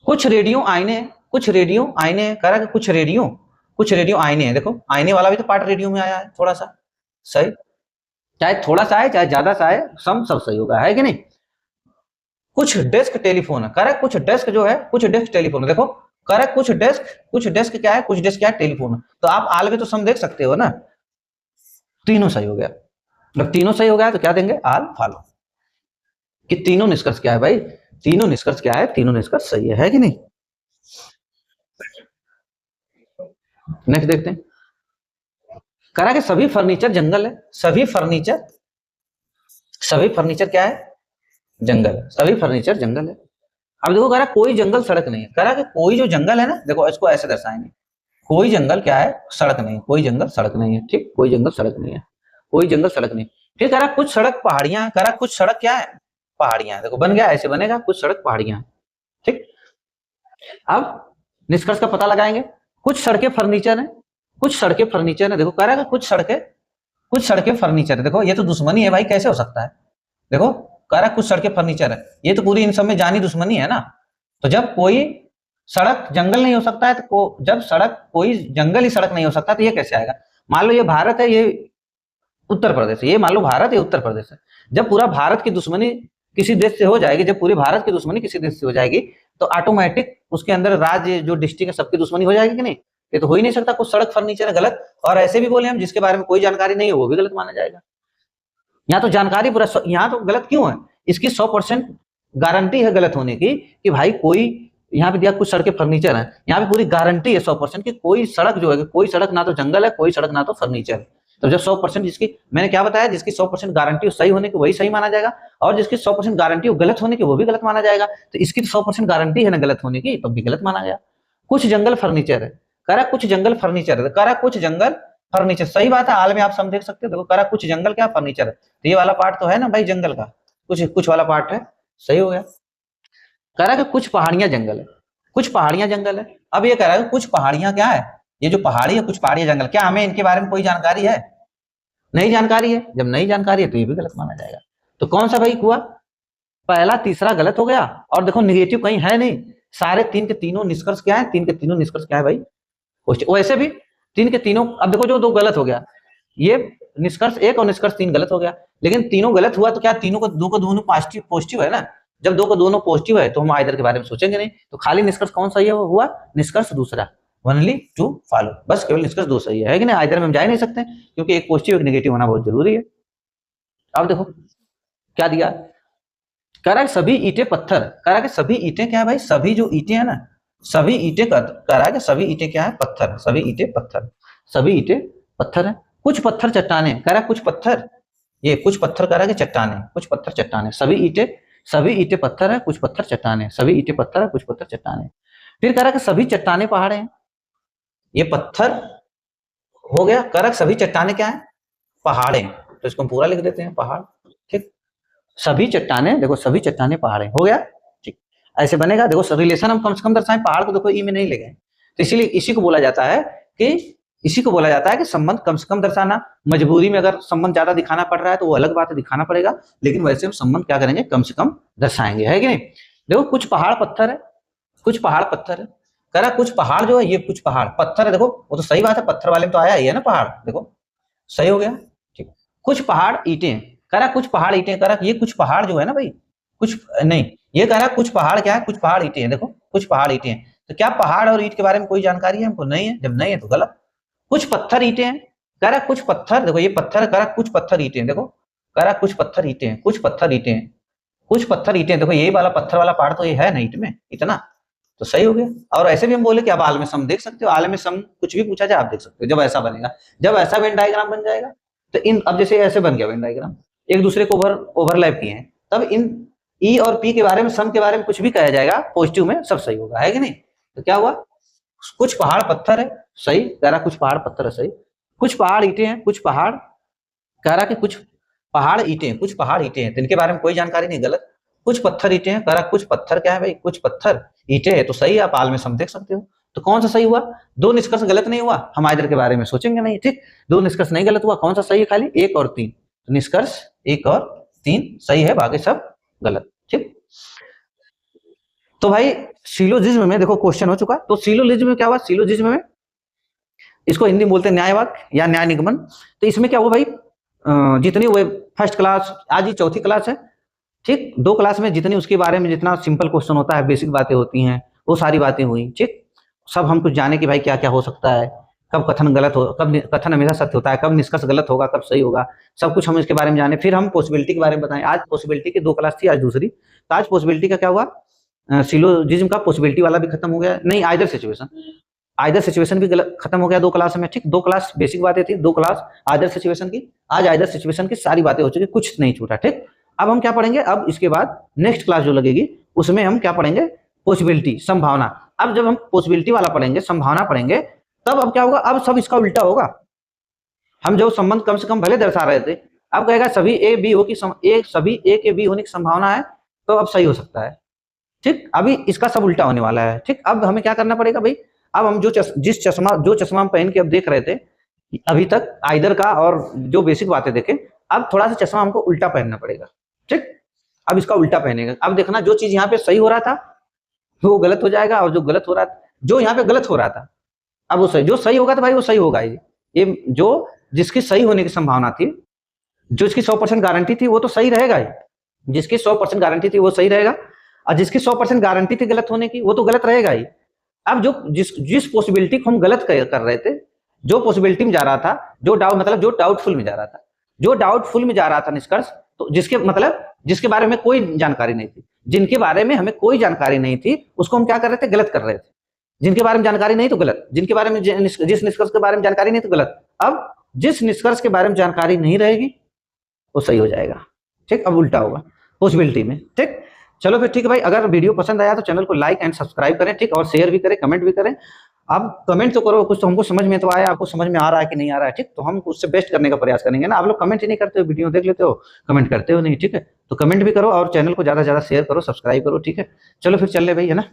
कुछ रेडियो आईने, कुछ रेडियो आईने, करेक्ट, कुछ रेडियो आईने हैं, देखो आईने वाला भी तो पार्ट रेडियो में आया है, थोड़ा सा सही, चाहे थोड़ा सा आए चाहे ज्यादा सा आए, सम सब सही होगा, है कि नहीं। कुछ डेस्क टेलीफोन है, करेक्ट, कुछ डेस्क जो है, कुछ डेस्क टेलीफोन है, देखो करेक्ट, कुछ डेस्क क्या है, कुछ डेस्क क्या है, टेलीफोन है, तो आप आल में तो सम देख सकते हो ना, तीनों सही हो गया, जब तीनों सही हो गया तो क्या देंगे, आल फालो, कि तीनों निष्कर्ष क्या है भाई, तीनों निष्कर्ष क्या है, तीनों निष्कर्ष सही है कि नहीं। नेक्स्ट देखते हैं, करा कि सभी फर्नीचर जंगल है, सभी फर्नीचर क्या है, जंगल है, सभी फर्नीचर जंगल है। अब देखो करा कोई जंगल सड़क नहीं है, करा कि कोई जो जंगल है ना, देखो इसको ऐसे दर्शाएंगे, कोई जंगल क्या है, सड़क नहीं, कोई जंगल सड़क नहीं है, ठीक, कोई जंगल सड़क नहीं है, कोई जंगल सड़क नहीं। फिर करा कुछ सड़क पहाड़ियां, करा कुछ सड़क क्या है, पहाड़ियां, देखो बन गया, ऐसे बनेगा, कुछ सड़क पहाड़ियां, ठीक। अब निष्कर्ष का पता लगाएंगे, कुछ सड़कें फर्नीचर है, कुछ सड़कें फर्नीचर है, देखो कह रहा है कुछ सड़कें फर्नीचर है, देखो ये तो दुश्मनी है भाई, कैसे हो सकता है, देखो कह रहा कुछ सड़कें फर्नीचर है, ये तो पूरी इन सब में जानी दुश्मनी है ना, तो जब कोई सड़क जंगल नहीं हो सकता है, तो जब सड़क कोई जंगल ही सड़क नहीं हो सकता, तो ये कैसे आएगा। मान लो ये भारत है, ये उत्तर प्रदेश है, ये मान लो भारत है, उत्तर प्रदेश है, जब पूरा भारत की दुश्मनी किसी देश से हो जाएगी, जब पूरे भारत की दुश्मनी किसी देश से हो जाएगी, तो ऑटोमेटिक उसके अंदर राज्य जो डिस्ट्रिक्ट है सबकी दुश्मनी हो जाएगी कि नहीं, ये तो हो ही नहीं सकता, कुछ सड़क फर्नीचर है, गलत। और ऐसे भी बोले हम जिसके बारे में कोई जानकारी नहीं है, वो भी गलत माना जाएगा। यहाँ तो जानकारी पूरा, यहाँ तो गलत क्यों है, इसकी 100% गारंटी है गलत होने की, कि भाई कोई यहाँ पे दिया कुछ सड़कें फर्नीचर है, यहाँ पे पूरी गारंटी है 100% की कोई सड़क जो है, कोई सड़क ना तो जंगल है, कोई सड़क ना तो फर्नीचर है। तो जब 100% जिसकी, मैंने क्या बताया, जिसकी 100% गारंटी सही होने की वही सही माना जाएगा, और जिसकी 100% गारंटी गलत होने की वो भी गलत माना जाएगा। तो इसकी तो 100% गारंटी है ना गलत होने की, तो भी गलत माना गया। कुछ जंगल फर्नीचर है, करा कुछ जंगल फर्नीचर है, करा कुछ जंगल फर्नीचर, सही बात है, आल में आप सब देख सकते हो, देखो करा कुछ जंगल क्या फर्नीचर है, तो ये वाला पार्ट तो है ना भाई जंगल का, कुछ वाला पार्ट है, सही हो गया। कह रहा है कि कुछ पहाड़ियां जंगल है, कुछ पहाड़ियां जंगल है। अब ये कह रहा है कि कुछ पहाड़ियां क्या है, ये जो पहाड़ी है कुछ पहाड़ियां जंगल, क्या हमें इनके बारे में कोई जानकारी है? नहीं जानकारी है। जब नहीं जानकारी है तो ये भी गलत माना जाएगा। तो कौन सा भाई हुआ, पहला तीसरा गलत हो गया। और देखो निगेटिव कहीं है नहीं, सारे तीन के तीनों निष्कर्ष क्या है, तीन के तीनों निष्कर्ष क्या है भाई, वैसे भी तीन के तीनों, अब देखो जो दो गलत हो गया, ये निष्कर्ष एक और निष्कर्ष तीन गलत हो गया, लेकिन तीनों गलत हुआ तो क्या तीनों को दोनों पॉजिटिव पॉजिटिव है ना, जब दो को दोनों पॉजिटिव है तो हम आइदर के बारे में सोचेंगे नहीं, तो खाली निष्कर्ष कौन सही है, वो हुआ निष्कर्ष दूसरा, ओनली टू फॉलो, बस केवल निष्कर्ष दो सही है कि नहीं, आइदर में हम जा ही नहीं सकते क्योंकि एक पॉजिटिव एक नेगेटिव होना बहुत जरूरी है। अब देखो क्या दिया, कह रहा है सभी ईंटें पत्थर, कह रहा है कि सभी ईंटें क्या है भाई, सभी जो ईंटें है ना, सभी ईंटें, कह रहा है कि सभी ईंटें क्या है, पत्थर, सभी ईंटें पत्थर, सभी ईंटें पत्थर है। कुछ पत्थर चट्टाने, कह रहा है कुछ पत्थर, ये कुछ पत्थर कह रहा है कि चट्टाने, कुछ पत्थर चट्टाने, सभी ईंटें पत्थर है, कुछ पत्थर चट्टाने, सभी ईंटें पत्थर है, कुछ पत्थर चट्टाने। फिर कह रहा है कि सभी चट्टाने पहाड़ हैं, ये पत्थर हो गया, कह रहा है सभी चट्टाने क्या है, पहाड़ हैं, तो इसको हम पूरा लिख देते हैं पहाड़, ठीक, सभी चट्टाने, देखो सभी चट्टाने पहाड़ हैं, हो गया, ठीक, ऐसे बनेगा। देखो रिलेशन हम कम से कम दर्शाएं, पहाड़ को देखो ई में नहीं ले गए, तो इसीलिए इसी को बोला जाता है कि संबंध कम से कम दर्शाना। मजबूरी में अगर संबंध ज्यादा दिखाना पड़ रहा है तो वो अलग बात है, दिखाना पड़ेगा, लेकिन वैसे हम संबंध क्या करेंगे, कम से कम दर्शाएंगे, है कि नहीं। देखो कुछ पहाड़ पत्थर है, कुछ पहाड़ पत्थर है, कह रहा कुछ पहाड़ जो है, ये कुछ पहाड़ पत्थर है, देखो वो तो सही बात है, पत्थर वाले में तो आया ही है ना पहाड़, देखो सही हो गया, ठीक। कुछ पहाड़ ईंटें, कह रहा कुछ पहाड़ ईंटें, कह रहा ये कुछ पहाड़ जो है ना भाई, कुछ नहीं, ये कह रहा कुछ पहाड़ क्या है, कुछ पहाड़ ईंटें हैं, देखो कुछ पहाड़ ईंटें हैं, तो क्या पहाड़ और ईंट के बारे में कोई जानकारी है हमको, नहीं है, जब नहीं है तो गलत। कुछ पत्थर ईंटें हैं, कह रहा कुछ पत्थर, देखो ये पत्थर, कह रहा कुछ पत्थर ईंटें, देखो कह रहा कुछ पत्थर ईंटें हैं, कुछ पत्थर ईंटें हैं, कुछ पत्थर ईंटें, देखो यही वाला पत्थर वाला पहाड़ तो ये है ना ईंट में इतना, तो सही हो गया। और ऐसे भी हम बोले कि आप आल में सम देख सकते हो, आल में सम कुछ भी पूछा जाए आप देख सकते हो, जब ऐसा बनेगा, जब ऐसा वेन डायग्राम बन जाएगा, तो इन, अब जैसे ऐसे बन गया वेन डायग्राम, एक दूसरे को ओवरलैप किए हैं, तब इन ई और पी के बारे में, सम के बारे में कुछ भी कहा जाएगा पॉजिटिव में सब सही होगा, है कि नहीं। तो क्या हुआ, कुछ पहाड़ पत्थर है सही, कह रहा कुछ पहाड़ पत्थर है सही, कुछ पहाड़ ईंटें हैं, कुछ पहाड़, कह रहा कि कुछ पहाड़ ईंटें, कुछ पहाड़ ईंटें हैं, तो इनके बारे में कोई जानकारी नहीं, गलत। कुछ पत्थर ईंटें हैं, कह रहा कुछ पत्थर क्या है भाई, कुछ पत्थर ईंटें है, तो सही है, आप आल में सम देख सकते हो। तो कौन सा सही हुआ, दो निष्कर्ष गलत नहीं हुआ, हम आइदर के बारे में सोचेंगे नहीं, ठीक, दो निष्कर्ष नहीं गलत हुआ, कौन सा सही है, खाली एक और तीन, तो निष्कर्ष एक और तीन सही है, बाकी सब गलत, ठीक। तो भाई सिलोजिज्म में देखो क्वेश्चन हो चुका, तो सिलोजिज्म में क्या हुआ, सिलोजिज्म में इसको हिंदी में बोलते हैं न्यायवाक्य या न्याय निगमन। तो इसमें क्या हुआ भाई, जितनी वो फर्स्ट क्लास, आज ही चौथी क्लास है, ठीक, दो क्लास में जितनी उसके बारे में जितना सिंपल क्वेश्चन होता है, बेसिक बातें होती हैं, वो सारी बातें हुई, ठीक, सब हम कुछ जाने कि भाई क्या क्या हो सकता है, कब कथन गलत हो, कब कथन हमेशा सत्य होता है, कब निष्कर्ष गलत होगा, कब सही होगा, सब कुछ हम इसके बारे में जाने। फिर हम पॉसिबिलिटी के बारे में बताएं, आज पॉसिबिलिटी की दो क्लास थी, आज दूसरी, तो आज पॉसिबिलिटी का क्या हुआ, सिलोजिज्म का पॉसिबिलिटी वाला भी खत्म हो गया, नहीं आइदर सिचुएशन भी खत्म हो गया दो क्लास में, ठीक, दो क्लास बेसिक बातें थी, दो क्लास आइदर सिचुएशन की, आज आइदर सिचुएशन की सारी बातें हो चुकी, कुछ नहीं छूटा, ठीक। अब हम क्या पढ़ेंगे, अब इसके बाद नेक्स्ट क्लास जो लगेगी उसमें हम क्या पढ़ेंगे, पॉसिबिलिटी, संभावना। अब जब हम पॉसिबिलिटी वाला पढ़ेंगे, संभावना पढ़ेंगे, तब अब क्या होगा, अब सब इसका उल्टा होगा। हम जो संबंध कम से कम भले दर्शा रहे थे, अब कहेगा सभी ए बी हो की सभी ए के बी होने की संभावना है, तो अब सही हो सकता है, ठीक। अभी इसका सब उल्टा होने वाला है, ठीक। अब हमें क्या करना पड़ेगा भाई, अब हम जो चश्मा हम पहन के अब देख रहे थे अभी तक आइदर का, और जो बेसिक बातें देखे, अब थोड़ा सा चश्मा हमको उल्टा पहनना पड़ेगा, ठीक। अब इसका उल्टा पहनेगा, अब देखना जो चीज यहाँ पे सही हो रहा था वो गलत हो जाएगा, और जो गलत हो रहा था, जो यहाँ पे गलत हो रहा था अब वो सही, जो सही होगा तो भाई वो सही होगा ही, ये जो जिसकी सही होने की संभावना थी, जो इसकी 100% गारंटी थी वो तो सही रहेगा ही, जिसकी 100% गारंटी थी वो सही रहेगा, और जिसकी 100% गारंटी थी गलत होने की वो तो गलत रहेगा ही। अब जो जिस पॉसिबिलिटी को हम गलत कर रहे थे, जो पॉसिबिलिटी में जा रहा था, जो डाउटफुल में जा रहा था, जो डाउटफुल में जा रहा था निष्कर्ष, तो जिसके बारे में कोई जानकारी नहीं थी, जिनके बारे में हमें कोई जानकारी नहीं थी, उसको हम क्या कर रहे थे, गलत कर रहे थे। जिनके बारे में जानकारी नहीं तो गलत, जिनके बारे में जिस निष्कर्ष के बारे में जानकारी नहीं तो गलत। अब जिस निष्कर्ष के बारे में जानकारी नहीं रहेगी वो सही हो जाएगा, ठीक। अब उल्टा होगा पॉसिबिलिटी में, ठीक। चलो फिर ठीक है भाई, अगर वीडियो पसंद आया तो चैनल को लाइक एंड सब्सक्राइब करें, ठीक, और शेयर भी करें, कमेंट भी करें। आप कमेंट तो करो, कुछ तो हमको समझ में तो आया, आपको समझ में आ रहा है कि नहीं आ रहा है, ठीक, तो हम उससे बेस्ट करने का प्रयास करेंगे ना। आप लोग कमेंट ही नहीं करते हो, वीडियो देख लेते हो, कमेंट करते हो नहीं, ठीक है। तो कमेंट भी करो और चैनल को ज़्यादा से ज़्यादा शेयर करो, सब्सक्राइब करो, ठीक है। चलो फिर चल ले भाई, है ना।